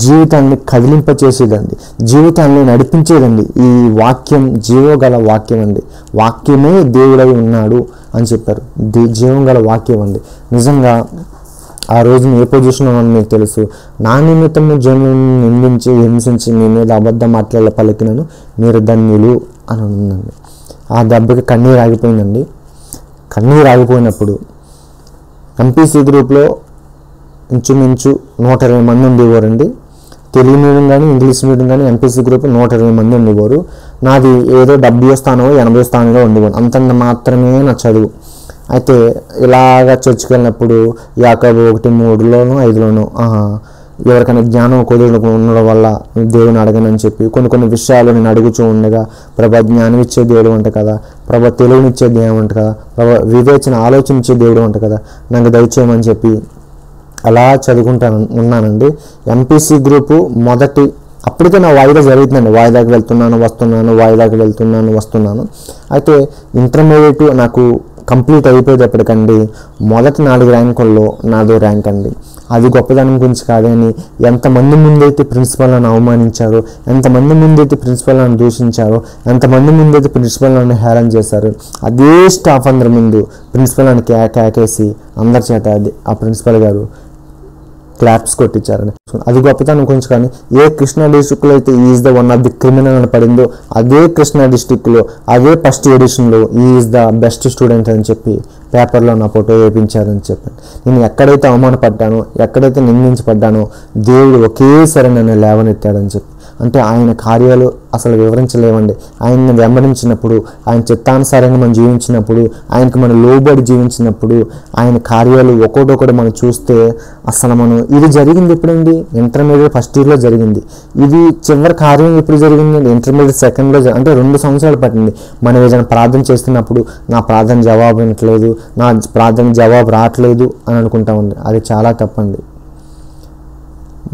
జీవితాన్ని కదిలింపచేసేదండి, జీవితాన్ని నడిపించేదండి. ఈ వాక్యం జీవగల వాక్యం అండి. వాక్యమే దేవుడై ఉన్నాడు అని చెప్పారు. జీవం గల వాక్యం అండి. నిజంగా ఆ రోజు ఏ పొజిషన్లో ఉన్నాను మీకు తెలుసు. నా నిమిత్తము జనులను నిందించి హింసించి మీ మీద అబద్ధ మాటల పలికినను మీరు ధన్యులు అని ఉందండి. ఆ దెబ్బకి కన్నీరు ఆగిపోయిందండి. కన్నీరు ఆగిపోయినప్పుడు ఎంపీసీ గ్రూప్లో ఇంచుమించు 120 మంది ఉండేవారండి. తెలుగు మీడియం కానీ ఇంగ్లీష్ మీడియం కానీ ఎంపీసీ గ్రూప్ 120 మంది ఉండేవారు. నాది ఏదో 70వ స్థానమో 80వ స్థానంలో ఉండేవారు. అంతంత మాత్రమే నా చదువు. అయితే ఇలాగా చర్చికి వెళ్ళినప్పుడు యాకోబు 1:3లోనో 5లోనో ఎవరికైనా జ్ఞానం కుదురు ఉండడం వల్ల దేవుని అడగనని చెప్పి కొన్ని విషయాలు నేను అడుగుతూ ఉండగా, ప్రభా జ్ఞానం ఇచ్చే దేవుడు అంట కదా, ప్రభా తెలివినిచ్చే దేవుడు అంట కదా, ప్రభా వివేచన ఆలోచించే దేవుడు అంట కదా, నాకు దయచేయమని చెప్పి అలా ఉన్నానండి. ఎంపీసీ గ్రూపు అప్పటికే నా వాయిదా జరుగుతుందండి. వాయిదాకి వస్తున్నాను. అయితే ఇంటర్మీడియట్ నాకు కంప్లీట్ అయిపోయేటప్పటికండి మొదటి 4 ర్యాంకుల్లో నాదో ర్యాంక్ అండి. అది గొప్పదనం గురించి కాదని ఎంతమంది ముందైతే ప్రిన్సిపల్ నన్ను అవమానించారో, ఎంతమంది ముందైతే ప్రిన్సిపల్ నన్ను దూషించారో, ఎంతమంది ముందైతే ప్రిన్సిపల్ నన్ను హేళన చేశారు, అదే స్టాఫ్ అందరి ముందు ప్రిన్సిపల్ నన్ను కేకేసి అందరి చేత ఆ ప్రిన్సిపల్ గారు క్లాప్స్ కొట్టించారని. అది గొప్పతనం గురించి కానీ ఏ కృష్ణా డిస్ట్రిక్ట్లో అయితే is the one of the criminal అని పడిందో అదే కృష్ణా డిస్ట్రిక్ట్లో అదే ఫస్ట్ ఎడిషన్లో ఈజ్ ద బెస్ట్ స్టూడెంట్ అని చెప్పి పేపర్లో నా ఫోటో వేయించారని చెప్పాను. నేను ఎక్కడైతే అవమానపడ్డానో, ఎక్కడైతే నిందించబడ్డానో దేవుడు ఒకేసారి నన్ను లేవనెత్తాడని చెప్పి. అంటే ఆయన కార్యాలు అసలు వివరించలేవండి. ఆయన్ని వెంబడించినప్పుడు, ఆయన చిత్తానుసారంగా మనం జీవించినప్పుడు, ఆయనకు మనం లోబడి జీవించినప్పుడు ఆయన కార్యాలు ఒక్కొక్కటి మనం చూస్తే అసలు మనం ఇది జరిగింది ఎప్పుడండి? ఇంటర్మీడియట్ ఫస్ట్ ఇయర్లో జరిగింది. ఇది చివరి కార్యం ఎప్పుడు జరిగిందండి? ఇంటర్మీడియట్ సెకండ్లో అంటే 2 సంవత్సరాలు పట్టింది. మనం ఏదైనా ప్రార్థన చేస్తున్నప్పుడు నా ప్రార్థన జవాబు వినట్లేదు, నా ప్రార్థన జవాబు రావట్లేదు అని అనుకుంటామండి. అది చాలా తప్పండి.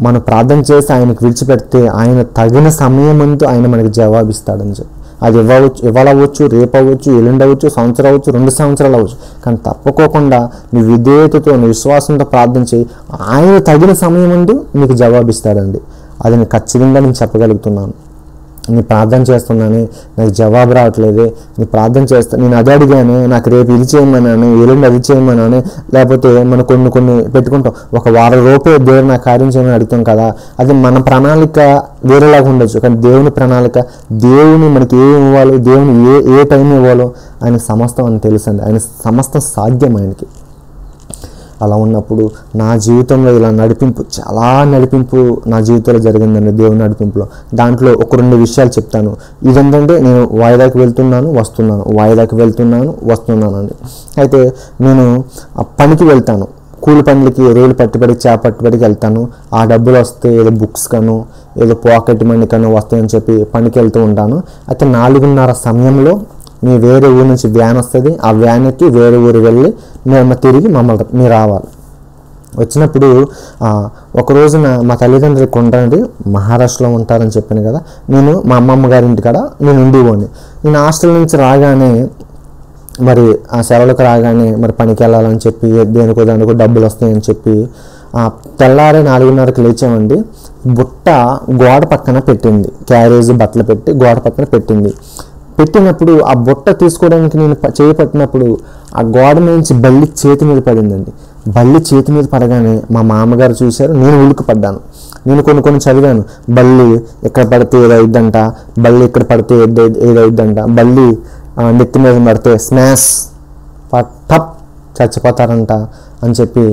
మనం ప్రార్థన చేసి ఆయనకు విడిచిపెడితే ఆయన తగిన సమయం అంటూ ఆయన మనకి జవాబిస్తాడని చెప్పి. అది ఇవాళ అవ్వచ్చు, రేపు అవ్వచ్చు, ఎల్లుండి అవ్వచ్చు, సంవత్సరం అవ్వచ్చు, 2 సంవత్సరాలు అవ్వచ్చు. కానీ తప్పకోకుండా నీ విధేయతతో, నీ విశ్వాసంతో ప్రార్థన చేయి, ఆయన తగిన సమయం అంటూ నీకు జవాబిస్తాడండి. అది నేను ఖచ్చితంగా చెప్పగలుగుతున్నాను. నీ ప్రార్థన చేస్తున్నాను, నాకు జవాబు రావట్లేదు, నీ ప్రార్థన చేస్తాను, నేను అది అడిగాను, నాకు రేపు ఇది చేయమన్నాను, ఎల్లుండి అది చేయమన్నాను, లేకపోతే మనం కొన్ని పెట్టుకుంటాం, ఒక వారం రూపే దేవుడు నాకు కార్యం చేయమని అడుగుతాం కదా. అది మన ప్రణాళిక వేరేలాగా ఉండొచ్చు, కానీ దేవుని ప్రణాళిక, దేవుని మనకి ఏం ఇవ్వాలో, దేవుని ఏ టైం ఇవ్వాలో ఆయనకు సమస్తం అని తెలుసండి. ఆయన సమస్తం సాధ్యం ఆయనకి. అలా ఉన్నప్పుడు నా జీవితంలో ఇలా చాలా నడిపింపు నా జీవితంలో జరిగిందండి, దేవుని నడిపింపులో. దాంట్లో ఒక 2 విషయాలు చెప్తాను. ఇదేంటంటే నేను వాయిదాకి వస్తున్నాను అండి. అయితే నేను పనికి వెళ్తాను, కూలి పనులకి, రోజులు పట్టుబడి చేప పట్టుబడికి వెళ్తాను. ఆ డబ్బులు వస్తే ఏదో బుక్స్ కను, ఏదో పాకెట్ మనీ కను వస్తాయని చెప్పి పనికి వెళ్తూ ఉంటాను. అయితే 4:30 సమయంలో వేరే ఊరు నుంచి వ్యాన్ వస్తుంది. ఆ వ్యాన్కి వేరే ఊరు వెళ్ళి మేము తిరిగి మీరు రావాలి. వచ్చినప్పుడు ఒక రోజున మా తల్లిదండ్రులు కొండండి మహారాష్ట్రలో ఉంటారని చెప్పాను కదా, నేను మా అమ్మమ్మ గారి ఇంటికాడ నేను ఉండేవాడిని. నేను హాస్టల్ నుంచి రాగానే మరి ఆ సెలవులకు రాగానే మరి పనికి వెళ్ళాలని చెప్పి దానికో డబ్బులు వస్తాయని చెప్పి తెల్లారే 4:30కి లేచామండి. బుట్ట గోడ పక్కన పెట్టింది, క్యారేజ్ బట్టలు పెట్టి గోడ పక్కన పెట్టినప్పుడు ఆ బుట్ట తీసుకోవడానికి నేను చేపట్టినప్పుడు ఆ గోడ నుంచి బల్లి చేతి మీద పడిందండి. బల్లి చేతి మీద పడగానే మా మామగారు చూశారు, నేను ఉలిక్కిపడ్డాను. నేను కొన్ని చదివాను, బల్లి ఇక్కడ పడితే ఏదైద్దంట, బల్లి ఇక్కడ పడితే ఏదైద్దంట, బల్లి నెత్తి మీద పడితే స్మాష్ టప్ చచ్చిపోతారంట అని చెప్పి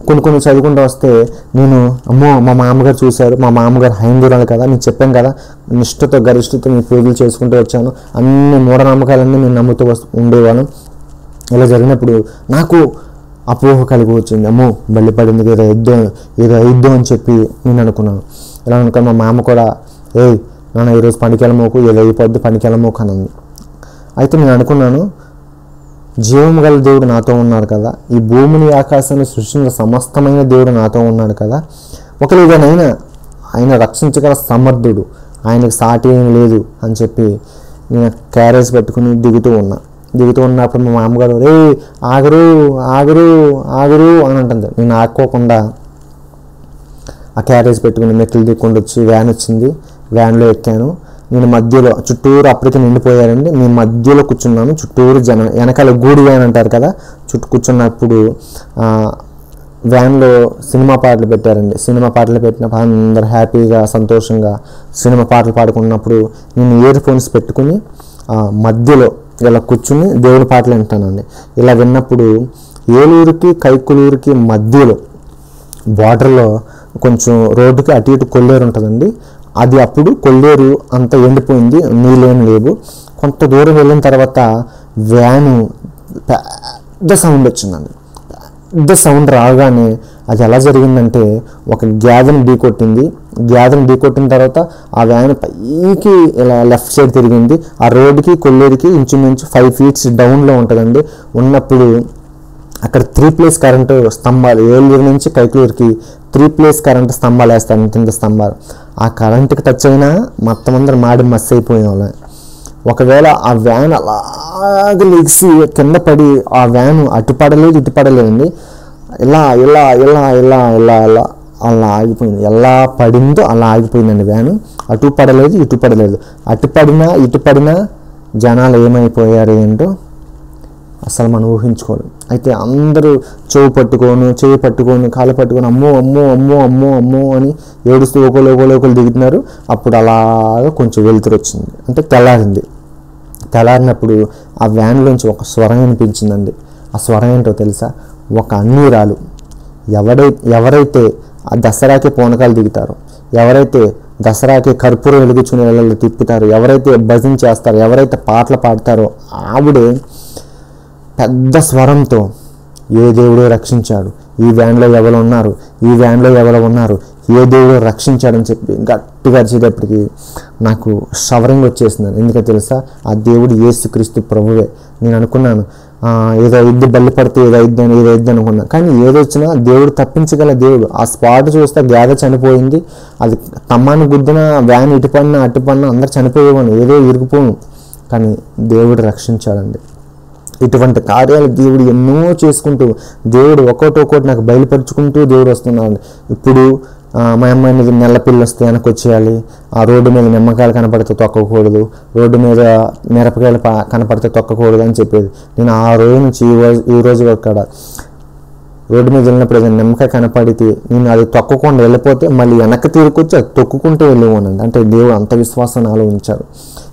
కొన్ని చదువుకుంటూ వస్తే నేను అమ్మో మా మామగారు చూశారు. మా మామగారు హైందూరాలు కదా, నేను చెప్పాను కదా, నిష్ఠతో గరిష్ఠతో నేను పూజలు చేసుకుంటూ వచ్చాను, అన్ని మూఢనమ్మకాలన్నీ నేను నమ్ముతూ ఉండేవాను. ఇలా జరిగినప్పుడు నాకు అపోహ కలిగి వచ్చింది, అమ్మో బల్లి పడింది, ఏదో అయిద్దో అని చెప్పి నేను అనుకున్నాను. ఇలా అనుకుని మా మామ కూడా నాన్న ఈరోజు పనికెళ్ళమోకు, ఏదో అయిపోద్ది పనికెళ్ళమోకు అని అంది. అయితే నేను అనుకున్నాను, జీవము గల దేవుడు నాతో ఉన్నాడు కదా, ఈ భూమిని ఆకాశాన్ని సృష్టించిన సమస్తమైన దేవుడు నాతో ఉన్నాడు కదా, ఒకరిగానైనా ఆయన రక్షించగల సమర్థుడు, ఆయనకు సాటి ఏం లేదు అని చెప్పి నేను క్యారేజ్ పెట్టుకుని దిగుతూ ఉన్నప్పుడు మా మామగారు ఆగరు అని అంటుంది. నేను ఆడుకోకుండా ఆ క్యారేజ్ పెట్టుకుని మెట్లు దిక్కుండా వచ్చి వ్యాన్ వచ్చింది, వ్యాన్లో ఎక్కాను. నేను మధ్యలో చుట్టూరు అప్పటికి నిండిపోయారండి, నేను మధ్యలో కూర్చున్నాను. చుట్టూరు జనం, వెనకాల గూడి వ్యాన్ అంటారు కదా, చుట్టూ కూర్చున్నప్పుడు వ్యాన్లో సినిమా పాటలు పెట్టారండి. సినిమా పాటలు పెట్టినప్పుడు అందరు హ్యాపీగా సంతోషంగా సినిమా పాటలు పాడుకున్నప్పుడు నేను ఇయర్ ఫోన్స్ పెట్టుకుని మధ్యలో ఇలా కూర్చుని దేవుడి పాటలు వింటానండి. ఇలా విన్నప్పుడు ఏలూరుకి కైకులూరుకి మధ్యలో బార్డర్లో కొంచెం రోడ్డుకి అటు ఇటు కొల్లేరు ఉంటుందండి. అది అప్పుడు కొల్లేరు అంతా ఎండిపోయింది, నీళ్ళేం లేవు. కొంత దూరం వెళ్ళిన తర్వాత వ్యాను పెద్ద సౌండ్ వచ్చిందండి. పెద్ద సౌండ్ రాగానే అది ఎలా జరిగిందంటే ఒక గ్యాదెని ఢీకొట్టింది. గ్యాదెని ఢీకొట్టిన తర్వాత ఆ వ్యాన్ పైకి ఇలా లెఫ్ట్ సైడ్ తిరిగింది. ఆ రోడ్డుకి కొల్లేరుకి ఇంచుమించు 5 feet డౌన్లో ఉంటుందండి. ఉన్నప్పుడు అక్కడ 3 place కరెంటు స్తంభాలు, ఏలూరు నుంచి కైకులూరుకి 3 place కరెంటు స్తంభాలు వేస్తారు, కింద స్తంభాలు. ఆ కరెంటుకి టచ్ అయినా మొత్తం అందరూ మాడి మస్ అయిపోయే వాళ్ళం. ఒకవేళ ఆ వ్యాన్ అలాగ లెగిసి కింద పడి ఆ వ్యాన్ అటు పడలేదండి, ఇలా ఇలా ఇలా ఇలా ఇలా ఇలా అలా ఆగిపోయింది. ఎలా పడిందో అలా ఆగిపోయిందండి వ్యాను. అటు పడలేదు ఇటు పడలేదు, అటు పడినా ఇటు పడినా జనాలు ఏమైపోయారు ఏంటో అసలు మనం ఊహించుకోలేం. అయితే అందరూ చెయ్యి పట్టుకొని కాలు పట్టుకొని అమ్మో అమ్మో అమ్మో అమ్మో అమ్మో అని ఏడుస్తూ ఒకరు దిగుతున్నారు. అప్పుడు అలాగా కొంచెం వెలుతురు వచ్చింది, అంటే తెల్లారినప్పుడు ఆ వ్యాన్లోంచి ఒక స్వరం వినిపించిందండి. ఆ స్వరం ఏంటో తెలుసా? ఒక అన్నిరాలు, ఎవరైతే ఆ దసరాకి పూనకాలు దిగుతారో, ఎవరైతే దసరాకి కర్పూరం వెలిగించుకునే వాళ్ళలో తిప్పుతారో, ఎవరైతే భజన చేస్తారో, ఎవరైతే పాటలు పాడతారో ఆవిడే పెద్ద స్వరంతో ఏ దేవుడు రక్షించాడు, ఈ వ్యాన్లో ఎవరు ఉన్నారు, ఏ దేవుడు రక్షించాడని చెప్పి గట్టిగా అరిచేటప్పటికి నాకు షవరింగ్ వచ్చేసింది. ఎందుకంటే తెలుసా, ఆ దేవుడు యేసుక్రీస్తు ప్రభువే. నేను అనుకున్నాను ఏదో ఇద్దు బల్లి పడితే ఏదో ఇద్దు అనుకున్నాను, కానీ ఏదొచ్చినా దేవుడు తప్పించగల దేవుడు. ఆ స్పాట్ చూస్తే గ్యాద చనిపోయింది, అది తమ్మాన్ని గుద్దిన వ్యాన్ ఇటు పడినా అటు పడినా అందరు చనిపోయేవాను, ఏదో ఇరిగిపోను, కానీ దేవుడు రక్షించాడండి. ఇటువంటి కార్యాలు దేవుడు ఎన్నో చేసుకుంటూ, దేవుడు ఒక్కోటి నాకు బయలుపరుచుకుంటూ దేవుడు వస్తున్నాడు. ఇప్పుడు మా అమ్మాయిని నెల పిల్లలు వస్తే వెనక్కి వచ్చేయాలి, ఆ రోడ్డు మీద నిమ్మకాయలు కనపడితే తొక్కకూడదు, రోడ్డు మీద మిరపకాయలు కనపడితే తొక్కకూడదు అని చెప్పేది. నేను ఆ రోజు నుంచి ఈ రోజు అక్కడ రోడ్డు మీద వెళ్ళినప్పుడు ఏదైనా నిమ్మకాయ కనపడితే నేను అది తొక్కకుండా వెళ్ళిపోతే మళ్ళీ వెనక్కి తిరిగొచ్చి అది తొక్కుకుంటూ వెళ్ళిపోనండి. అంటే దేవుడు అంత విశ్వాసం నాలో ఉంచారు.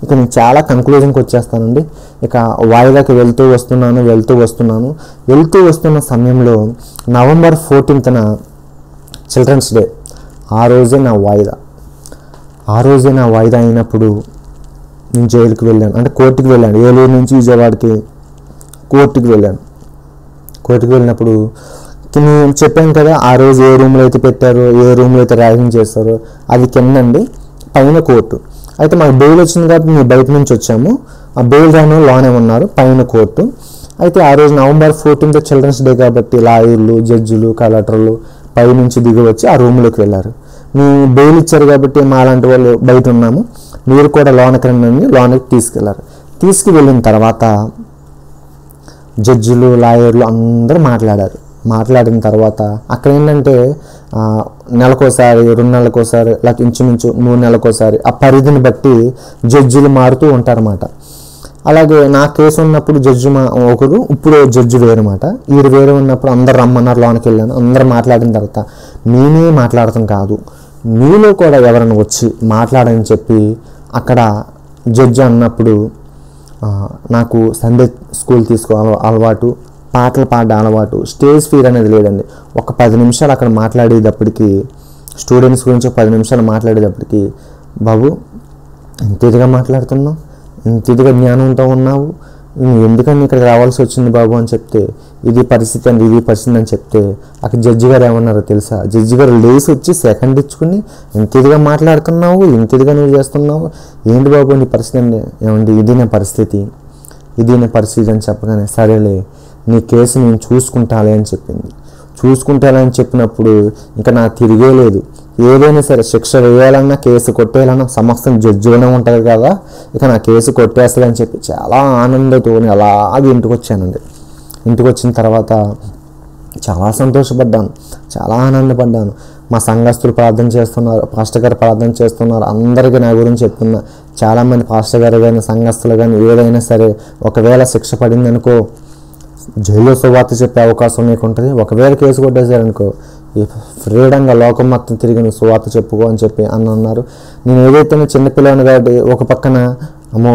ఇక నేను చాలా కన్క్లూజన్కి వచ్చేస్తానండి. ఇక వాయిదాకి వెళ్తూ వస్తున్న సమయంలో నవంబర్ 14న చిల్డ్రన్స్ డే. ఆ రోజే నా వాయిదా అయినప్పుడు నేను జైలుకి వెళ్ళాను, అంటే కోర్టుకి వెళ్ళాను. ఏలూరు నుంచి విజయవాడకి కోర్టుకి వెళ్ళినప్పుడు నేను చెప్పాను కదా, ఆ రోజు ఏ రూమ్లో అయితే పెట్టారో, ఏ రూమ్లో అయితే ర్యాగింగ్ చేస్తారో అది కిందండి, పైన కోర్టు. అయితే మాకు బెయిల్ వచ్చింది కాబట్టి మేము బయట నుంచి వచ్చాము. ఆ బెయిల్ రాని లోనే ఉన్నారు, పైన కోర్టు. అయితే ఆ రోజు నవంబర్ 14th చిల్డ్రన్స్ డే కాబట్టి లాయర్లు, జడ్జిలు, కలెక్టర్లు పై నుంచి దిగి వచ్చి ఆ రూమ్లోకి వెళ్ళారు. మేము బెయిల్ ఇచ్చారు కాబట్టి మా లాంటి వాళ్ళు బయట ఉన్నాము, మీరు కూడా లోనకి రండి, లోనకి తీసుకువెళ్ళిన తర్వాత జడ్జిలు, లాయర్లు అందరూ మాట్లాడిన తర్వాత అక్కడ ఏంటంటే నెలకోసారి, 2 నెలలకోసారి, లేకపోతే ఇంచుమించు 3 నెలలకోసారి ఆ పరిధిని బట్టి జడ్జిలు మారుతూ ఉంటారన్నమాట. అలాగే నా కేసు ఉన్నప్పుడు జడ్జి ఒకరు, ఇప్పుడు జడ్జి వేరన్నమాట. వీరు వేరే ఉన్నప్పుడు అందరు రమ్మన్నారు, లోనికి వెళ్ళాను. అందరు మాట్లాడిన తర్వాత నేనే మాట్లాడటం కాదు, మీలో కూడా ఎవరైనా వచ్చి మాట్లాడని చెప్పి అక్కడ జడ్జి అన్నప్పుడు నాకు సండే స్కూల్ అలవాటు, పాటలు పాడే అలవాటు, స్టేజ్ ఫియర్ అనేది లేదండి. ఒక 10 నిమిషాలు అక్కడ మాట్లాడేటప్పటికి, స్టూడెంట్స్ గురించి 10 నిమిషాలు మాట్లాడేటప్పటికి, బాబు ఎంత ఇదిగా మాట్లాడుతున్నావు, ఇంత ఇదిగా జ్ఞానంతో ఉన్నావు, ఎందుకని ఇక్కడికి రావాల్సి వచ్చింది బాబు అని చెప్తే, ఇది పరిస్థితి అని చెప్తే అక్కడ జడ్జి గారు ఏమన్నారో తెలుసా? జడ్జి గారు లేచి వచ్చి సెకండ్ ఇచ్చుకుని, ఎంత ఇదిగా మాట్లాడుతున్నావు, ఇంత ఇదిగా నువ్వు చేస్తున్నావు, ఏంటి బాబు నీ పరిస్థితి అండి? ఏమండి ఇది నా పరిస్థితి అని చెప్పగానే, సరేలే నీ కేసు నేను చూసుకుంటాలే అని చెప్పినప్పుడు ఇంకా నాకు తిరిగే లేదు. ఏదైనా సరే శిక్ష వేయాలన్నా, కేసు కొట్టేయాలన్నా సమస్తం జడ్జిలోనే ఉంటుంది కదా, ఇక నా కేసు కొట్టేస్తుంది అని చెప్పి చాలా ఆనందంతో అలాగే ఇంటికి వచ్చానండి. ఇంటికి వచ్చిన తర్వాత చాలా సంతోషపడ్డాను, చాలా ఆనందపడ్డాను. మా సంఘస్థులు ప్రార్థన చేస్తున్నారు, పాస్టర్ గారు ప్రార్థన చేస్తున్నారు, అందరికీ నా గురించి చెప్తున్నా. చాలామంది పాస్టర్ గారు కానీ, సంఘస్థులు కానీ ఏదైనా సరే ఒకవేళ శిక్ష పడిందనుకో జైల్లో సువార్త చెప్పే అవకాశం నీకు ఉంటుంది. ఒకవేళ కేసు కొట్టేశారనుకో ఫ్రీడంగా లోకం మొత్తం తిరిగి నువ్వు సువార్త చెప్పుకో అని చెప్పి అన్నారు. నేను ఏదైతే చిన్నపిల్లని కాబట్టి ఒక పక్కన అమ్మో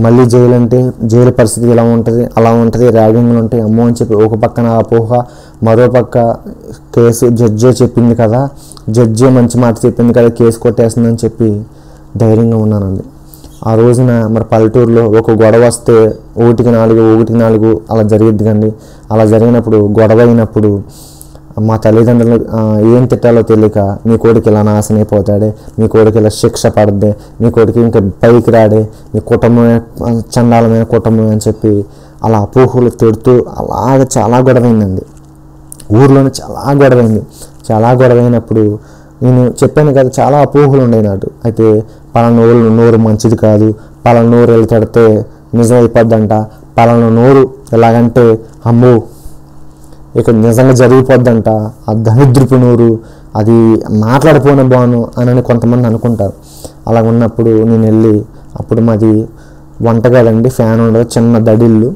మళ్ళీ జైలు పరిస్థితి ఇలా ఉంటుంది, అలా ఉంటుంది, ర్యాగింగ్లు ఉంటాయి అమ్మో అని చెప్పి ఒక పక్కన అపోహ, మరో పక్క కేసు జడ్జే చెప్పింది కదా, జడ్జే మంచి మాట చెప్పింది కదా, కేసు కొట్టేస్తుందని చెప్పి ధైర్యంగా ఉన్నానండి. ఆ రోజున మరి పల్లెటూరులో ఒక గొడవ వస్తే 1కి 4 అలా జరిగిద్ది కండి. అలా జరిగినప్పుడు, గొడవ అయినప్పుడు మా తల్లిదండ్రులు ఏం తిట్టాలో తెలియక, మీ కొడుకు ఇలా నాశనం అయిపోతాడే, మీ కొడుకు ఇలా శిక్ష పడద్దే, మీ కొడుకు ఇంకా పైకి రాడే, మీ కుటుంబమే చండాలమైన కుటుంబమే అని చెప్పి అలా అపోహలు తిడుతూ అలాగ చాలా గొడవైందండి. ఊర్లోనే చాలా గొడవైనప్పుడు నేను చెప్పాను కదా, చాలా అపోహలు ఉన్నాయి నాకు. అయితే పలానా నోరు మంచిది కాదు, పలానా నోరు వెళ్ళి తిడితే నిజం అయిపోద్దంట, పలానా నోరు ఎలాగంటే అమ్మో ఇక నిజంగా జరిగిపోద్దంట, ఆ దరిద్రపు నోరు, అది మాట్లాడిపోయిన బాను అని కొంతమంది అనుకుంటారు. అలా ఉన్నప్పుడు నేను వెళ్ళి, అప్పుడు మాది వంటగది అండి, ఫ్యాన్ ఉండదు, చిన్న దడిల్లు.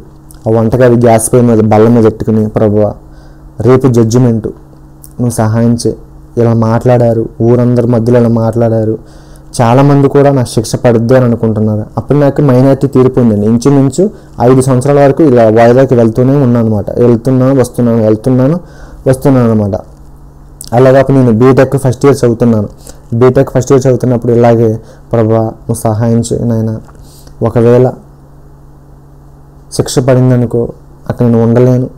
ఆ వంటగది గ్యాస్ పై మీద బల్ల మీద పెట్టుకుని, ప్రభువా రేపు జడ్జిమెంటు నువ్వు సహాయం చేయి, ఇలా మాట్లాడారు, ఊరందరి మధ్యలో ఇలా మాట్లాడారు, చాలామంది కూడా నాకు శిక్ష పడుద్ది అని అనుకుంటున్నారు. అప్పుడు నాకు మైనారిటీ తీరిపోయిందండి. ఇంచుమించు 5 సంవత్సరాల వరకు ఇలా వాయిదాకి వెళ్తూనే ఉన్నాను అనమాట. వస్తున్నాను అనమాట. అలాగే అప్పుడు నేను బీటెక్ ఫస్ట్ ఇయర్ చదువుతున్నప్పుడు ఇలాగే ప్రభువా నువ్వు సహాయం చేయి నాయనా, ఒకవేళ శిక్ష పడిందనుకో అక్కడ నేను ఉండలేను,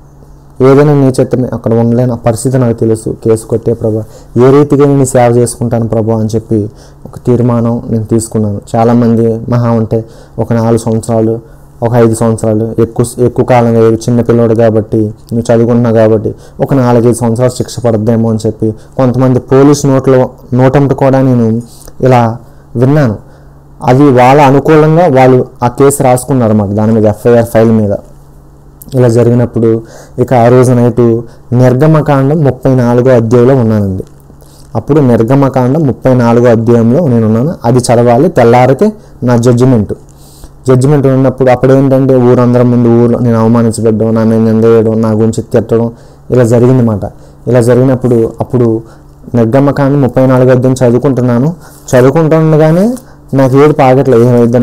ఏదైనా నీ చేతనే అక్కడ ఉండలేను, ఆ పరిస్థితి నాకు తెలుసు, కేసు కొట్టే ప్రభా, ఏ రీతిగా నేను సేవ చేసుకుంటాను ప్రభా అని చెప్పి ఒక తీర్మానం నేను తీసుకున్నాను. చాలామంది మహా ఉంటే ఒక 4 సంవత్సరాలు, ఒక 5 సంవత్సరాలు, ఎక్కువ కాలం లేదు, చిన్నపిల్లడు కాబట్టి, నువ్వు చదువుకుంటున్నావు కాబట్టి ఒక 4-5 సంవత్సరాలు శిక్ష పడద్దేమో అని చెప్పి కొంతమంది పోలీస్ నోటంట కూడా నేను ఇలా విన్నాను. అది వాళ్ళ అనుకూలంగా వాళ్ళు ఆ కేసు రాసుకున్నారు అన్నమాట, దాని మీద ఎఫ్ఐఆర్ ఫైల్ మీద. ఇలా జరిగినప్పుడు ఇక ఆ రోజు నైటు నిర్గమకాండం 34వ అధ్యాయంలో ఉన్నానండి. అప్పుడు నిర్గమకాండం 34వ అధ్యాయంలో నేను ఉన్నాను. అది చదవాలి, తెల్లారితే నా జడ్జిమెంట్ ఉన్నప్పుడు అప్పుడు ఏంటంటే ఊరందరం ముందు ఊళ్ళో నేను అవమానించబడ్డం, నా మీద నిందేయడం, నా గురించి తిట్టడం ఇలా జరిగిందన్నమాట. ఇలా జరిగినప్పుడు అప్పుడు నిర్గమకాండం 34వ అధ్యాయం చదువుకుంటుండగానే నాకు ఏడుపు ఆగట్లేదు. ఏమైద్దో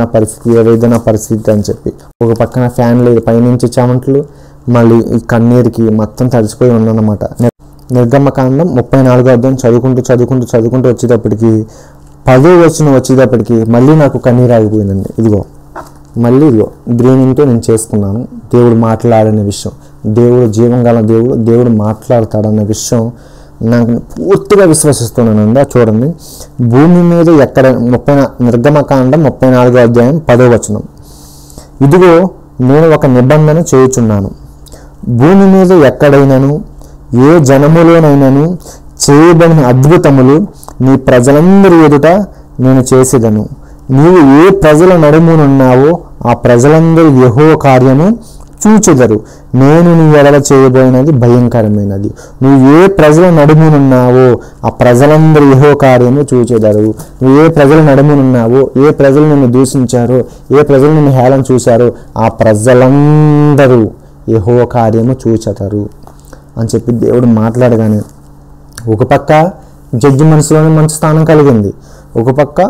నా పరిస్థితి అని చెప్పి ఒక పక్కన ఫ్యాన్ లేదు, పైనుంచి చెమటలు, మళ్ళీ ఈ కన్నీరుకి మొత్తం తడిచిపోయి ఉన్నానన్నమాట. నిర్గమకాండం 34వ అధ్యాయం చదువుకుంటూ వచ్చేటప్పటికి 10వ వచనం వచ్చేటప్పటికి మళ్ళీ నాకు కన్నీరు ఆగిపోయిందండి. ఇదిగో గ్రీనింగ్తో నేను చేసుకున్నాను. దేవుడు మాట్లాడనే విషయం, దేవుడు జీవం గల దేవుడు మాట్లాడతాడన్న విషయం నాకు పూర్తిగా విశ్వసిస్తున్నానండి. చూడండి, భూమి మీద ఎక్కడ నిర్గమకాండం 34వ అధ్యాయం 10వ వచనం. ఇదిగో నేను ఒక నిబంధన చేయుచున్నాను, భూమి మీద ఎక్కడైనాను ఏ జనములోనైనాను చేయబడిన అద్భుతములు నీ ప్రజలందరి ఎదుట నేను చేసేదను. నీవు ఏ ప్రజల నడుమునున్నావో ఆ ప్రజలందరూ యెహోవా కార్యము చూచెదరు. నేను నీ ఎడల చేయబోయినది భయంకరమైనది. నువ్వు ఏ ప్రజల నడుమునున్నావో ఆ ప్రజలందరూ యెహోవా కార్యము చూచెదరు. నువ్వు ఏ ప్రజల నడుమునున్నావో, ఏ ప్రజలు నిన్ను దూషించారో, ఏ ప్రజలు నిన్ను హేళన చూశారో ఆ ప్రజలందరూ యెహోవా కార్యము చూచెదరు అని చెప్పి దేవుడు మాట్లాడగానే ఒక పక్క జడ్జి మనసులోనే మంచి స్థానం కలిగింది, ఒక పక్క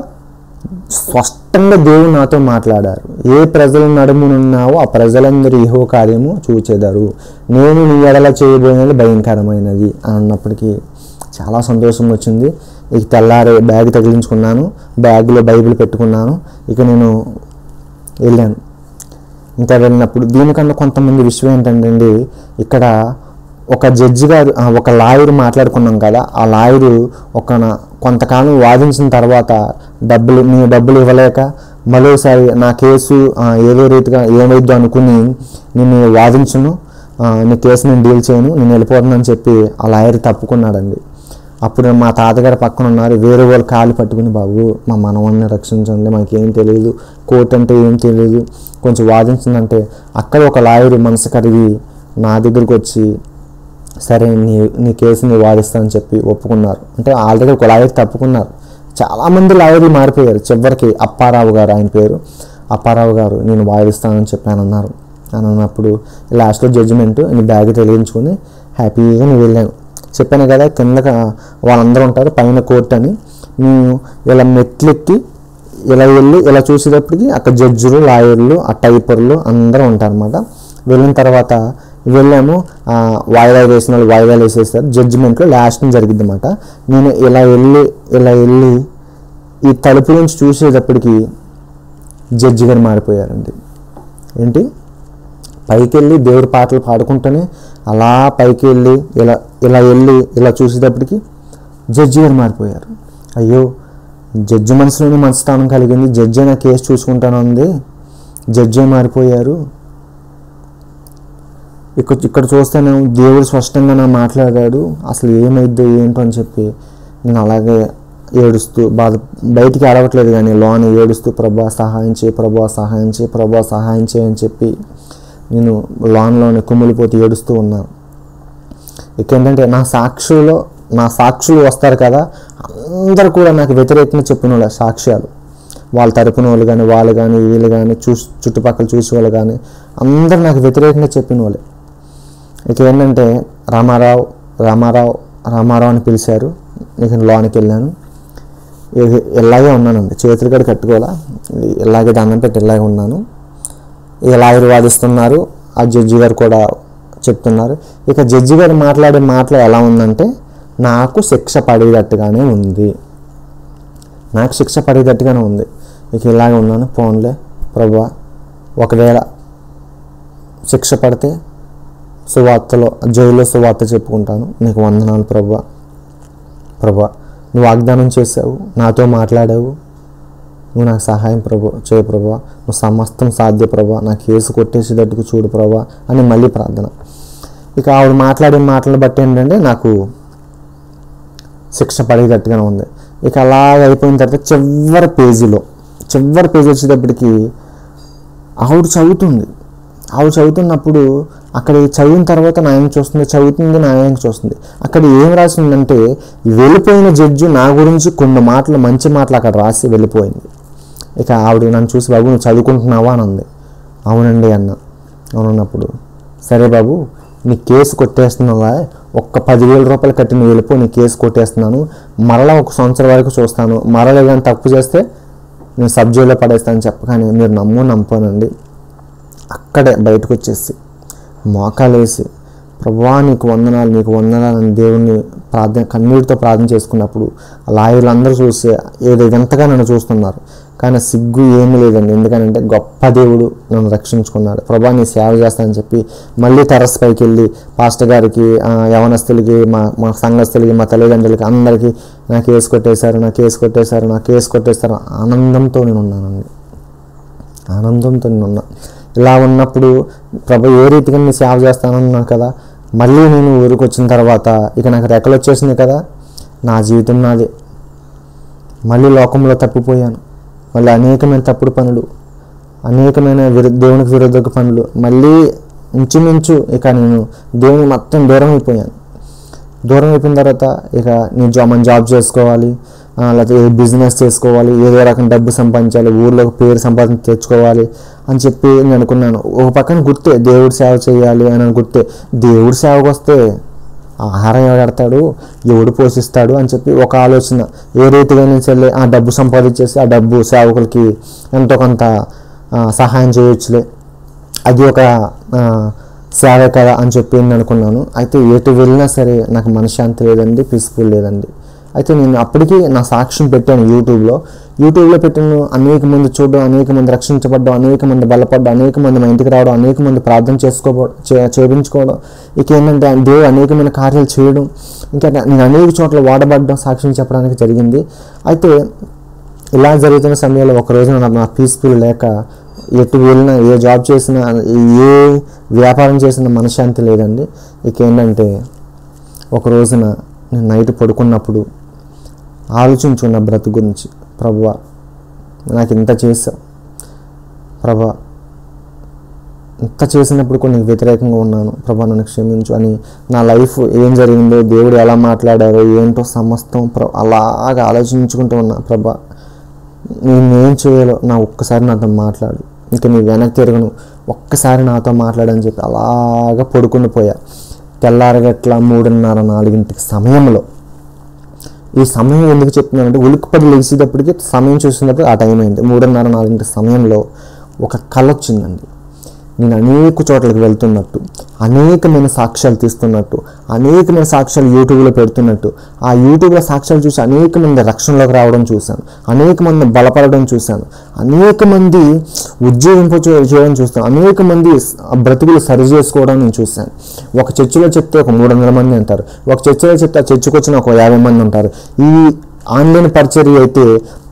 స్పష్టంగా దేవుడు నాతో మాట్లాడారు. ఏ ప్రజల నడుమునున్నావో ఆ ప్రజలందరూ యెహోవా కార్యము చూచెదరు. నేను నీ ఎడల చేయబోయేది భయంకరమైనది అని అన్నప్పటికీ చాలా సంతోషం వచ్చింది. ఇక తెల్లారి బ్యాగ్ తగిలించుకున్నాను, బ్యాగ్లో బైబిల్ పెట్టుకున్నాను. ఇక నేను వెళ్ళాను. ఇంకా వెళ్ళినప్పుడు దీనికన్నా కొంతమంది విషయం ఏంటంటే, ఇక్కడ ఒక జడ్జి గారు, ఒక లాయర్ మాట్లాడుకున్నాం కదా, ఆ లాయరు కొంతకాలం వాదించిన తర్వాత డబ్బులు ఇవ్వలేక మరోసారి నా కేసు ఏదో రీతిగా ఏమైద్దో అనుకుని నేను వాదించను, నీ కేసు నేను డీల్ చేయను, నేను వెళ్ళిపోతానని చెప్పి ఆ లాయర్ తప్పుకున్నాడండి. అప్పుడు మా తాతగారు పక్కన ఉన్నారు, వేరే వాళ్ళు కాలు పట్టుకుని, బాబు మా మనవాడిని రక్షించండి, మాకేం తెలియదు, కోర్టు అంటే ఏం తెలియదు, కొంచెం వాదించిందంటే అక్కడ ఒక లాయర్ మనసు కరిగి నా దగ్గరికి వచ్చి సరే నీ కేసుని వాదిస్తానని చెప్పి ఒప్పుకున్నారు. అంటే ఆల్రెడీ ఒక లాయర్ తప్పుకున్నారు. చాలామంది లాయర్లు మారిపోయారు. చివరికి అప్పారావు గారు, ఆయన పేరు అప్పారావు గారు, నేను వాదిస్తానని చెప్పానన్నారు. అని అన్నప్పుడు లాస్ట్లో జడ్జిమెంట్ నీ బ్యాగ్ తెలియించుకొని హ్యాపీగా నేను వెళ్ళాను. చెప్పాను కదా, కింద వాళ్ళందరూ ఉంటారు, పైన కోర్టు అని. నేను ఇలా మెట్లెక్కి ఇలా వెళ్ళి ఇలా చూసేటప్పటికి అక్కడ జడ్జిలు, లాయర్లు, ఆ టైపర్లు అందరూ ఉంటారన్నమాట. వెళ్ళిన తర్వాత వెళ్ళాము, వాయిదాలు వేసిన వాళ్ళు వాయిదాలు వేసేస్తారు. జడ్జిమెంట్లో లాస్ట్ జరిగింది అన్నమాట. నేను ఇలా వెళ్ళి ఈ తలుపు నుంచి చూసేటప్పటికి జడ్జి గారు మారిపోయారండి. ఏంటి, పైకి వెళ్ళి దేవుడి పాటలు పాడుకుంటూనే అలా పైకి వెళ్ళి ఇలా చూసేటప్పటికి జడ్జి గారు మారిపోయారు. అయ్యో, జడ్జి మనసులోనే మంచి స్థానం కలిగింది, జడ్జి నా కేసు చూసుకుంటానుంది, జడ్జి మారిపోయారు. ఇక్కడ చూస్తేనే దేవుడు స్పష్టంగా నా మాట్లాడాడు, అసలు ఏమైద్దో ఏంటో అని చెప్పి నేను అలాగే ఏడుస్తూ బయటికి అడగట్లేదు కానీ లోన ఏడుస్తూ ప్రభా సహాయం చేయి, ప్రభా సహాయం చేయి, ప్రభా సహాయం చేయి అని చెప్పి నేను లోన్లోనే కుమ్మిలిపోతే ఏడుస్తూ ఉన్నాను. ఏంటంటే నా సాక్షులు వస్తారు కదా, అందరు కూడా నాకు వ్యతిరేకంగా చెప్పిన వాళ్ళ సాక్ష్యాలు, వాళ్ళ తరపున వాళ్ళు కానీ వీళ్ళు కానీ చుట్టుపక్కల చూసే వాళ్ళు కానీ అందరు నాకు వ్యతిరేకంగా చెప్పిన వాళ్ళే. ఇక ఏంటంటే రామారావు అని పిలిచారు. ఇక లోనికి వెళ్ళాను, ఇలాగే ఉన్నానండి, చేతులు కూడా కట్టుకోవాలా, ఇలాగే దండం పెట్టి ఇలాగే ఉన్నాను. లాయర్ వాదిస్తున్నారు, ఆ జడ్జి గారు కూడా చెప్తున్నారు. ఇక జడ్జి గారు మాట్లాడే మాటలు ఎలా ఉందంటే, నాకు శిక్ష పడేటట్టుగానే ఉంది. ఇక ఇలాగే ఉన్నాను. పోన్లే ప్రభువా, ఒకవేళ శిక్ష పడితే జైల్లో సువార్త చెప్పుకుంటాను, నీకు వందనాలు ప్రభువా. నువ్వు వాగ్దానం చేసావు, నాతో మాట్లాడావు, నువ్వు నాకు సహాయం చేయ ప్రభువా, నువ్వు సమస్తం సాధ్య ప్రభువా, నా కేసు కొట్టేసేటట్టుకు చూడు ప్రభువా అని మళ్ళీ ప్రార్థన. ఇక ఆవిడ మాట్లాడే మాటలను బట్టి ఏంటంటే నాకు శిక్ష పడేటట్టుగానే ఉంది. ఇక అలాగ అయిపోయిన తర్వాత చివరి పేజ్ వచ్చేటప్పటికి ఆవిడ చదువుతున్నప్పుడు అక్కడ చదివిన తర్వాత నా ఆయన చూస్తుంది, చదువుతుంది నా ఆయన చూస్తుంది. అక్కడ ఏం రాసిందంటే వెళ్ళిపోయిన జడ్జి నా గురించి కొన్ని మాటలు, మంచి మాటలు అక్కడ రాసి వెళ్ళిపోయింది. ఇక ఆవిడ నన్ను చూసి, బాబు నువ్వు చదువుకుంటున్నావా అని అంది. అవునండి అన్న. అవునన్నప్పుడు సరే బాబు నీ కేసు కొట్టేస్తున్నావా, ఒక్క 10,000 రూపాయలు కట్టి నువ్వు వెళ్ళిపో, నీ కేసు కొట్టేస్తున్నాను, మరలా 1 సంవత్సరం వరకు చూస్తాను, మరలా ఏదైనా తప్పు చేస్తే నేను సబ్జెక్ట్లో పడేస్తానని చెప్పగానే మీరు నమ్మనండి అక్కడే బయటకు వచ్చేసి మోకాలు వేసి ప్రభువా నీకు వందనాలు అని దేవుణ్ణి కన్నీటితో ప్రార్థన చేసుకున్నప్పుడు లాయర్లు అందరూ చూసి ఏదో ఎంతగా నన్ను చూస్తున్నారు. కానీ సిగ్గు ఏమీ లేదండి. ఎందుకంటే గొప్ప దేవుడు నన్ను రక్షించుకున్నాడు. ప్రభువా నీ సేవ చేస్తానని చెప్పి మళ్ళీ టెర్రస్ పైకి వెళ్ళి పాస్టర్ గారికి, యవనస్తులకి, మా సంఘస్థులకి, మా తల్లిదండ్రులకి అందరికీ నా కేసు కొట్టేశారు ఆనందంతో నేను ఉన్నానండి. ఇలా ఉన్నప్పుడు ప్రభు ఏ రీతిగా నేను సేవ చేస్తానన్నాను కదా, మళ్ళీ నేను ఊరికి వచ్చిన తర్వాత ఇక నాకు రెక్కలు వచ్చేసింది కదా, నా జీవితం నాదే. మళ్ళీ లోకంలో తప్పిపోయాను. మళ్ళీ అనేకమైన తప్పుడు పనులు, అనేకమైన దేవునికి విరుద్ధ పనులు, మళ్ళీ ఇంచుమించు ఇక నేను దేవుని మొత్తం దూరం అయిపోయిన తర్వాత ఇక నేను జాబ్ చేసుకోవాలి, లేకపోతే బిజినెస్ చేసుకోవాలి, ఏదో రకం డబ్బు సంపాదించాలి, ఊర్లో పేరు సంపాదించి తెచ్చుకోవాలి అని చెప్పి నేను అనుకున్నాను. ఒక పక్కన గుర్తే దేవుడి సేవ చేయాలి అని గుర్తే, దేవుడి సేవకు వస్తే ఆహారం ఎవడతాడు, ఎవడు పోషిస్తాడు అని చెప్పి ఒక ఆలోచన. ఏ రీతిగా నేను ఆ డబ్బు సంపాదించేసి ఆ డబ్బు సేవకులకి ఎంతో కొంత సహాయం చేయొచ్చులే, అది ఒక సేవే కదా అని చెప్పి నేను అనుకున్నాను. అయితే ఎటు వెళ్ళినా సరే నాకు మనశ్శాంతి లేదండి, పీస్ఫుల్ లేదండి. అయితే నేను అప్పటికీ నా సాక్ష్యం పెట్టాను యూట్యూబ్లో పెట్టాను. అనేక మంది చూడడం, అనేక మంది రక్షించబడ్డం, అనేక మంది బలపడ్డం, అనేక మంది మా ఇంటికి రావడం, అనేక మంది ప్రార్థన చేయించుకోవడం, ఇక ఏంటంటే దేవుడు అనేకమైన కార్యాలు చేయడం, ఇంకా నేను అనేక చోట్ల వాడబడ్డం, సాక్ష్యం చెప్పడానికి జరిగింది. అయితే ఇలా జరుగుతున్న సమయంలో ఒకరోజు నా పీస్ఫుల్ లేక ఎటు వెళ్ళినా, ఏ జాబ్ చేసినా, ఏ వ్యాపారం చేసినా మనశ్శాంతి లేదండి. ఇక ఏంటంటే ఒక రోజున నేను నైట్ పడుకున్నప్పుడు ఆలోచించుకున్న బ్రతుకు గురించి. ప్రభువా నాకు ఇంత చేశావు, ప్రభువా ఇంత చేసినప్పుడు కొన్ని వ్యతిరేకంగా ఉన్నాను, ప్రభువా నన్ను క్షమించు అని నా లైఫ్ ఏం జరిగిందో, దేవుడు ఎలా మాట్లాడారో ఏంటో సమస్తం అలాగా ఆలోచించుకుంటూ ఉన్నా. ప్రభువా నేనేం చేయాలో ఒక్కసారి నాతో మాట్లాడు, ఇంకా నీ వెనక్కి తిరగను, ఒక్కసారి నాతో మాట్లాడని చెప్పి అలాగా పడుకుని పోయా. తెల్లారగట్ల 3:30-4 సమయంలో, ఈ సమయం ఎందుకు చెప్తున్నానంటే ఉలిక్కిపడి లేచేటప్పటికి సమయం చూసినప్పుడు ఆ టైం అయింది. 3:30-4 సమయంలో ఒక కళ వచ్చిందండి. నేను అనేక చోట్లకి వెళ్తున్నట్టు, అనేకమైన సాక్ష్యాలు తీస్తున్నట్టు, అనేకమైన సాక్ష్యాలు యూట్యూబ్లో పెడుతున్నట్టు, ఆ యూట్యూబ్లో సాక్ష్యాలు చూసి అనేక మంది రక్షణలోకి రావడం చూశాను, అనేక మంది బలపడడం చూశాను, అనేక మంది ఉద్యోగింపు చేయడం చూస్తాను, అనేక మంది బ్రతుకులు సరి చేసుకోవడం నేను చూశాను. ఒక చర్చిలో చెప్తే ఒక 300 మంది ఉంటారు, ఒక చర్చిలో చెప్తే ఆ చర్చికి వచ్చిన ఒక 50 మంది ఉంటారు. ఈ ఆన్లైన్ పరిచర్య అయితే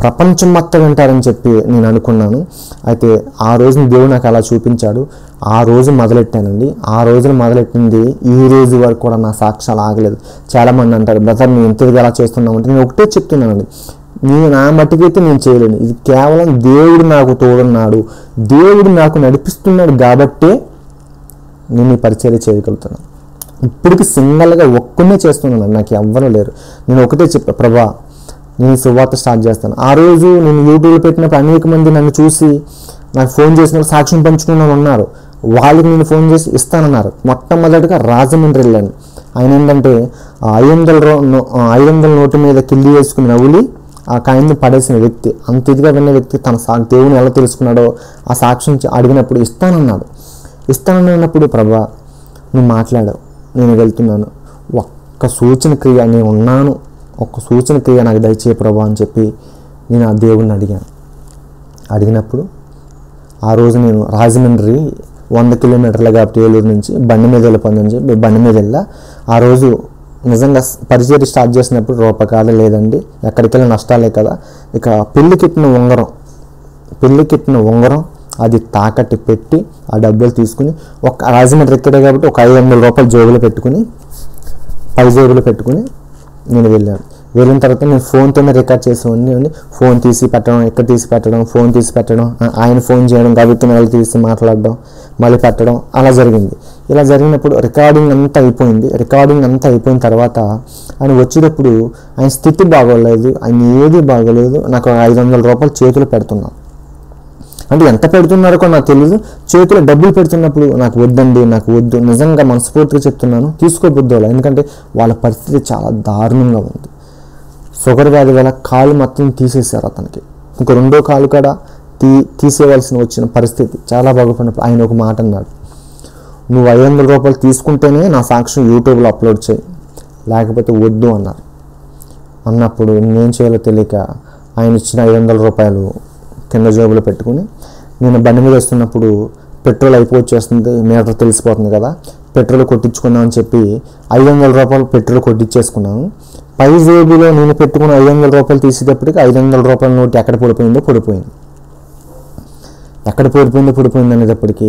ప్రపంచం మొత్తం వింటారని చెప్పి నేను అనుకున్నాను. అయితే ఆ రోజున దేవుడు నాకు అలా చూపించాడు. ఆ రోజు మొదలెట్టానండి. ఆ రోజున మొదలెట్టింది ఈ రోజు వరకు కూడా నా సాక్ష్యాలు ఆగలేదు. చాలామంది అంటారు, బ్రదర్ నువ్వు ఇంతగా ఎలా చేస్తున్నావు అంటే, నేను ఒకటే చెప్తున్నానండి, నా మట్టికైతే నేను చేయలేను. ఇది కేవలం దేవుడు నాకు తోడున్నాడు, దేవుడు నాకు నడిపిస్తున్నాడు కాబట్టే నేను ఈ పరిచర్య చేయగలుగుతున్నాను. ఇప్పటికి సింగల్గా ఒక్కనే చేస్తున్నాను, నాకు ఎవ్వరూ లేరు. నేను ఒకటే చెప్పా, ప్రభా నేను సువార్త స్టార్ట్ చేస్తాను. ఆ రోజు నేను యూట్యూబ్లో పెట్టినప్పుడు అనేక మంది నన్ను చూసి నాకు ఫోన్ చేసినప్పుడు సాక్ష్యం పంచుకున్న ఉన్నారు. వాళ్ళకి నేను ఫోన్ చేసి ఇస్తానన్నారు. మొట్టమొదటిగా రాజమండ్రి వెళ్ళాను. ఆయన ఏంటంటే 500 నోటు మీద కిల్లి వేసుకుని నవ్వులి ఆ కాయిన్ని పడేసిన వ్యక్తి, అంత ఇదిగా విన్న వ్యక్తి తన దేవుని ఎలా తెలుసుకున్నాడో ఆ సాక్ష్యం అడిగినప్పుడు ఇస్తానన్నప్పుడు ప్రభా నువ్వు మాట్లాడావు, నేను వెళ్తున్నాను, ఒక్క సూచన క్రియ నేను ఉన్నాను, ఒక్క సూచన క్రియ నాకు దయచేయ ప్రభా అని చెప్పి నేను ఆ దేవుడిని అడిగినప్పుడు ఆ రోజు నేను రాజమండ్రి 100 కిలోమీటర్లు కాబట్టి ఏలూరు నుంచి బండి మీద వెళ్ళిపోయిందని చెప్పి బండి మీద వెళ్ళా. ఆ రోజు నిజంగా పరిచర్య స్టార్ట్ చేసినప్పుడు రూపకాలే లేదండి, ఎక్కడికి వెళ్ళి నష్టాలే కదా. ఇక పెళ్లి కిట్టిన ఉంగరం అది తాకట్టు పెట్టి ఆ డబ్బులు తీసుకుని ఒక రాజమండ్రి ఎక్కడే కాబట్టి ఒక 500 రూపాయలు జేబులో పెట్టుకుని నేను వెళ్ళాను. వెళ్ళిన తర్వాత నేను ఫోన్తోనే రికార్డ్ చేసేవాడిని. ఫోన్ తీసి పెట్టడం, ఇక్కడ తీసి పెట్టడం, ఫోన్ తీసి పెట్టడం, ఆయన ఫోన్ చేయడం, గబిత్తున వెళ్ళి తీసి మాట్లాడడం, మళ్ళీ పెట్టడం, అలా జరిగింది. ఇలా జరిగినప్పుడు రికార్డింగ్ అంతా అయిపోయింది. రికార్డింగ్ అంతా అయిపోయిన తర్వాత ఆయన వచ్చేటప్పుడు ఆయన స్థితి బాగోలేదు, ఆయన ఏది బాగోలేదు. నాకు 500 రూపాయలు చేతులు పెడుతున్నాను. అంటే ఎంత పెడుతున్నారో కూడా నాకు తెలియదు. చేతిలో డబ్బులు పెడుతున్నప్పుడు నాకు వద్దండి, నాకు వద్దు, నిజంగా మనస్ఫూర్తిగా చెప్తున్నాను, తీసుకోబుద్దు. ఎందుకంటే వాళ్ళ పరిస్థితి చాలా దారుణంగా ఉంది. షుగర్ వ్యాధి వల్ల కాలు మొత్తం తీసేశారు అతనికి. ఇంకో 2వ కాలు కూడా తీసేయవలసిన వచ్చిన పరిస్థితి. చాలా బాగుపడినప్పుడు ఆయన ఒక మాట అన్నాడు, నువ్వు 500 రూపాయలు తీసుకుంటేనే నా సాక్ష్యం యూట్యూబ్లో అప్లోడ్ చేయి, లేకపోతే వద్దు అన్నారు. అన్నప్పుడు నేను చేయాలో తెలియక ఆయన ఇచ్చిన 500 రూపాయలు కింద జేబులో పెట్టుకుని, నేను బండి మీద వస్తున్నప్పుడు పెట్రోల్ అయిపోవచ్చేస్తుంది, మీటర్ తెలిసిపోతుంది కదా, పెట్రోల్ కొట్టించుకుందాం అని చెప్పి 500 రూపాయలు పెట్రోల్ కొట్టించేసుకున్నాను. పై జేబులో నేను పెట్టుకున్న 500 రూపాయలు తీసేటప్పటికి 500 రూపాయల నోటు ఎక్కడ పడిపోయింది. ఎక్కడ పడిపోయింది అనేటప్పటికీ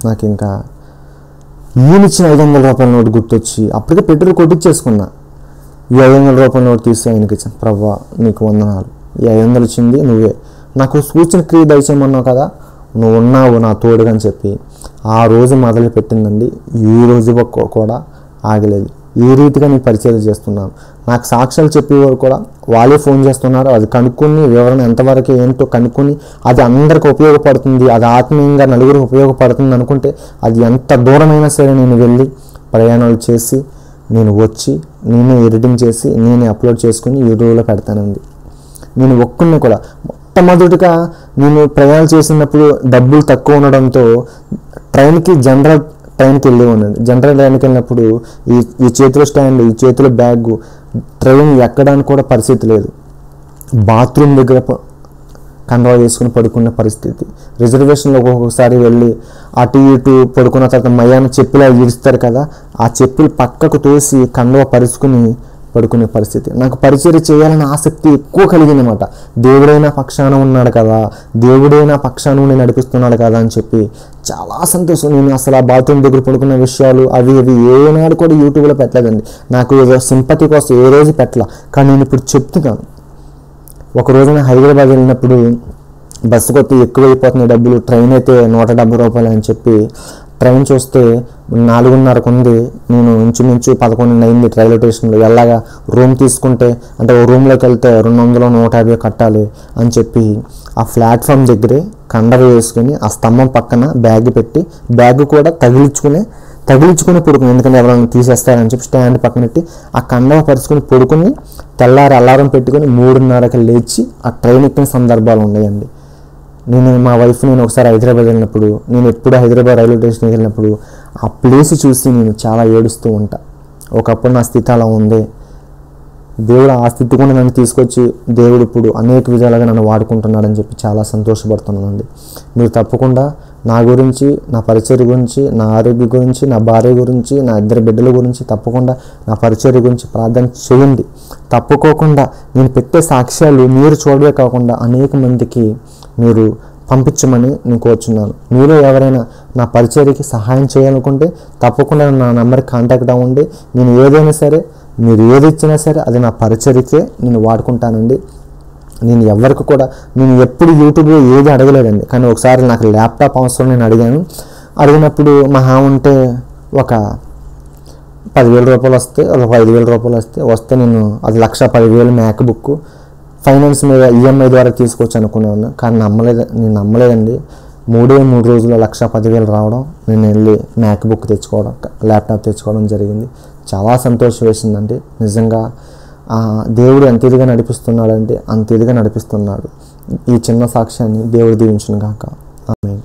నాకు ఇంకా ఈయన ఇచ్చిన 500 రూపాయల నోటు గుర్తొచ్చి అప్పటికే పెట్రోల్ కొట్టించేసుకున్నా. ఈ 500 రూపాయల నోటు తీసి ఆయనకి ఇచ్చాను. ప్రభువా నీకు వందనాలు, ఈ 500 ఇచ్చింది నువ్వే, నాకు సూచన క్రియ దయచేయమన్నావు కదా, నువ్వు ఉన్నావు నా తోడుగా అని చెప్పి ఆ రోజు మొదలు పెట్టిందండి. ఈ రోజు కూడా ఆగలేదు. ఏ రీతిగా నేను పరిచయం చేస్తున్నాను. నాకు సాక్ష్యాలు చెప్పేవారు కూడా వాళ్ళే ఫోన్ చేస్తున్నారు. అది కనుక్కొని వివరణ ఎంతవరకు ఏంటో కనుక్కొని అది అందరికి ఉపయోగపడుతుంది, అది ఆత్మీయంగా నలుగురికి ఉపయోగపడుతుంది అనుకుంటే అది ఎంత దూరమైనా సరే నేను వెళ్ళి ప్రయాణాలు చేసి నేను వచ్చి నేనే ఎడిటింగ్ చేసి నేనే అప్లోడ్ చేసుకుని యూట్యూబ్లో పెడతానండి. నేను ఒక్కడిని కూడా మొట్టమొదటిగా నేను ప్రయాణాలు చేసినప్పుడు డబ్బులు తక్కువ ఉండడంతో జనరల్ ట్రైన్కి వెళ్ళేవాడిని. జనరల్ ట్రైన్కి వెళ్ళినప్పుడు ఈ చేతిలో స్టాండ్, ఈ చేతిలో బ్యాగ్, ట్రైన్ ఎక్కడానికి కూడా పరిస్థితి లేదు. బాత్రూమ్ దగ్గర కండవా వేసుకుని పడుకున్న పరిస్థితి. రిజర్వేషన్లో ఒక్కొక్కసారి వెళ్ళి అటు ఇటు పడుకున్న తర్వాత మయాన చెప్పులు ఇరుస్తారు కదా, ఆ చెప్పులు పక్కకు తోసి కండవా పరుచుకుని పడుకునే పరిస్థితి. నాకు పరిచర్య చేయాలని ఆసక్తి ఎక్కువ కలిగిందన్నమాట. దేవుడైనా పక్షాన ఉన్నాడు కదా, దేవుడైనా పక్షాన ఉండి నడిపిస్తున్నాడు కదా అని చెప్పి చాలా సంతోషం. నేను అసలు ఆ బాత్రూమ్ దగ్గర పడుకున్న విషయాలు అవి ఏనాడు కూడా యూట్యూబ్లో పెట్టలేదండి. నాకు ఏదో సింపతి కోసం ఏ రోజు పెట్టలా. కానీ నేను ఇప్పుడు చెప్తున్నాను. ఒక రోజున హైదరాబాద్ వెళ్ళినప్పుడు బస్సు కొత్త ఎక్కువైపోతున్నాయి డబ్బులు, ట్రైన్ అయితే 170 రూపాయలు అని చెప్పి ట్రైన్ చూస్తే 4:30కు ఉంది. నేను ఇంచుమించు 11 అయింది రైల్వే స్టేషన్లో. ఎలాగా రూమ్ తీసుకుంటే అంటే ఓ రూమ్లోకి వెళ్తే 200 150 కట్టాలి అని చెప్పి ఆ ప్లాట్ఫామ్ దగ్గరే కండవ వేసుకుని ఆ స్తంభం పక్కన బ్యాగ్ పెట్టి, బ్యాగ్ కూడా తగిలించుకుని పడుకుని, ఎందుకంటే ఎవరైనా తీసేస్తారని చెప్పి స్టాండ్ పక్కన పెట్టి ఆ కండవ పరుచుకుని పడుకుని తెల్లారి అలారం పెట్టుకుని 3:30కి లేచి ఆ ట్రైన్ ఎక్కిన సందర్భాలు ఉన్నాయండి. మా వైఫ్ నేను ఒకసారి హైదరాబాద్ వెళ్ళినప్పుడు, నేను ఎప్పుడు హైదరాబాద్ రైల్వే స్టేషన్కి వెళ్ళినప్పుడు ఆ ప్లేస్ చూసి నేను చాలా ఏడుస్తూ ఉంటా. ఒకప్పుడు నా స్థితి అలా ఉంది. దేవుడు ఆ స్థితి కూడా నన్ను తీసుకొచ్చి దేవుడు ఇప్పుడు అనేక విధాలుగా నన్ను వాడుకుంటున్నాడని చెప్పి చాలా సంతోషపడుతున్నానండి. మీరు తప్పకుండా నా గురించి, నా పరిచర్య గురించి, నా ఆరోగ్యం గురించి, నా భార్య గురించి, నా 2 బిడ్డల గురించి తప్పకుండా నా పరిచర్య గురించి ప్రార్థన చేయండి. తప్పుకోకుండా నేను పెట్టే సాక్ష్యాలు మీరు చూడవే కాకుండా అనేక మందికి మీరు పంపించమని నేను కోరుచున్నాను. మీరు ఎవరైనా నా పరిచర్యకి సహాయం చేయాలనుకుంటే తప్పకుండా నా నెంబర్కి కాంటాక్ట్ అవ్వండి. నేను ఏదైనా సరే, మీరు ఏది ఇచ్చినా సరే అది నా పరిచర్యకే నేను వాడుకుంటానండి. నేను ఎవరికి కూడా నేను ఎప్పుడు యూట్యూబ్లో ఏది అడగలేదండి. కానీ ఒకసారి నాకు ల్యాప్టాప్ అవసరం నేను అడిగినప్పుడు మహా ఉంటే ఒక 10,000 రూపాయలు వస్తే, ఒక 5,000 రూపాయలు వస్తే నేను అది 1,10,000 మ్యాక్ బుక్ ఫైనాన్స్ మీద ఈఎంఐ ద్వారా తీసుకోవచ్చు అనుకున్నాను. కానీ నేను నమ్మలేదండి. 3 రోజుల్లో 1,10,000 రావడం, నేను వెళ్ళి మ్యాక్ బుక్ తెచ్చుకోవడం, ల్యాప్టాప్ తెచ్చుకోవడం జరిగింది. చాలా సంతోషం వేసిందండి. నిజంగా దేవుడు ఎంత ఇదిగా నడిపిస్తున్నాడంటే అంత ఇదిగా నడిపిస్తున్నాడు. ఈ చిన్న సాక్ష్యాన్ని దేవుడు దీవించును గాక. ఆమేన్.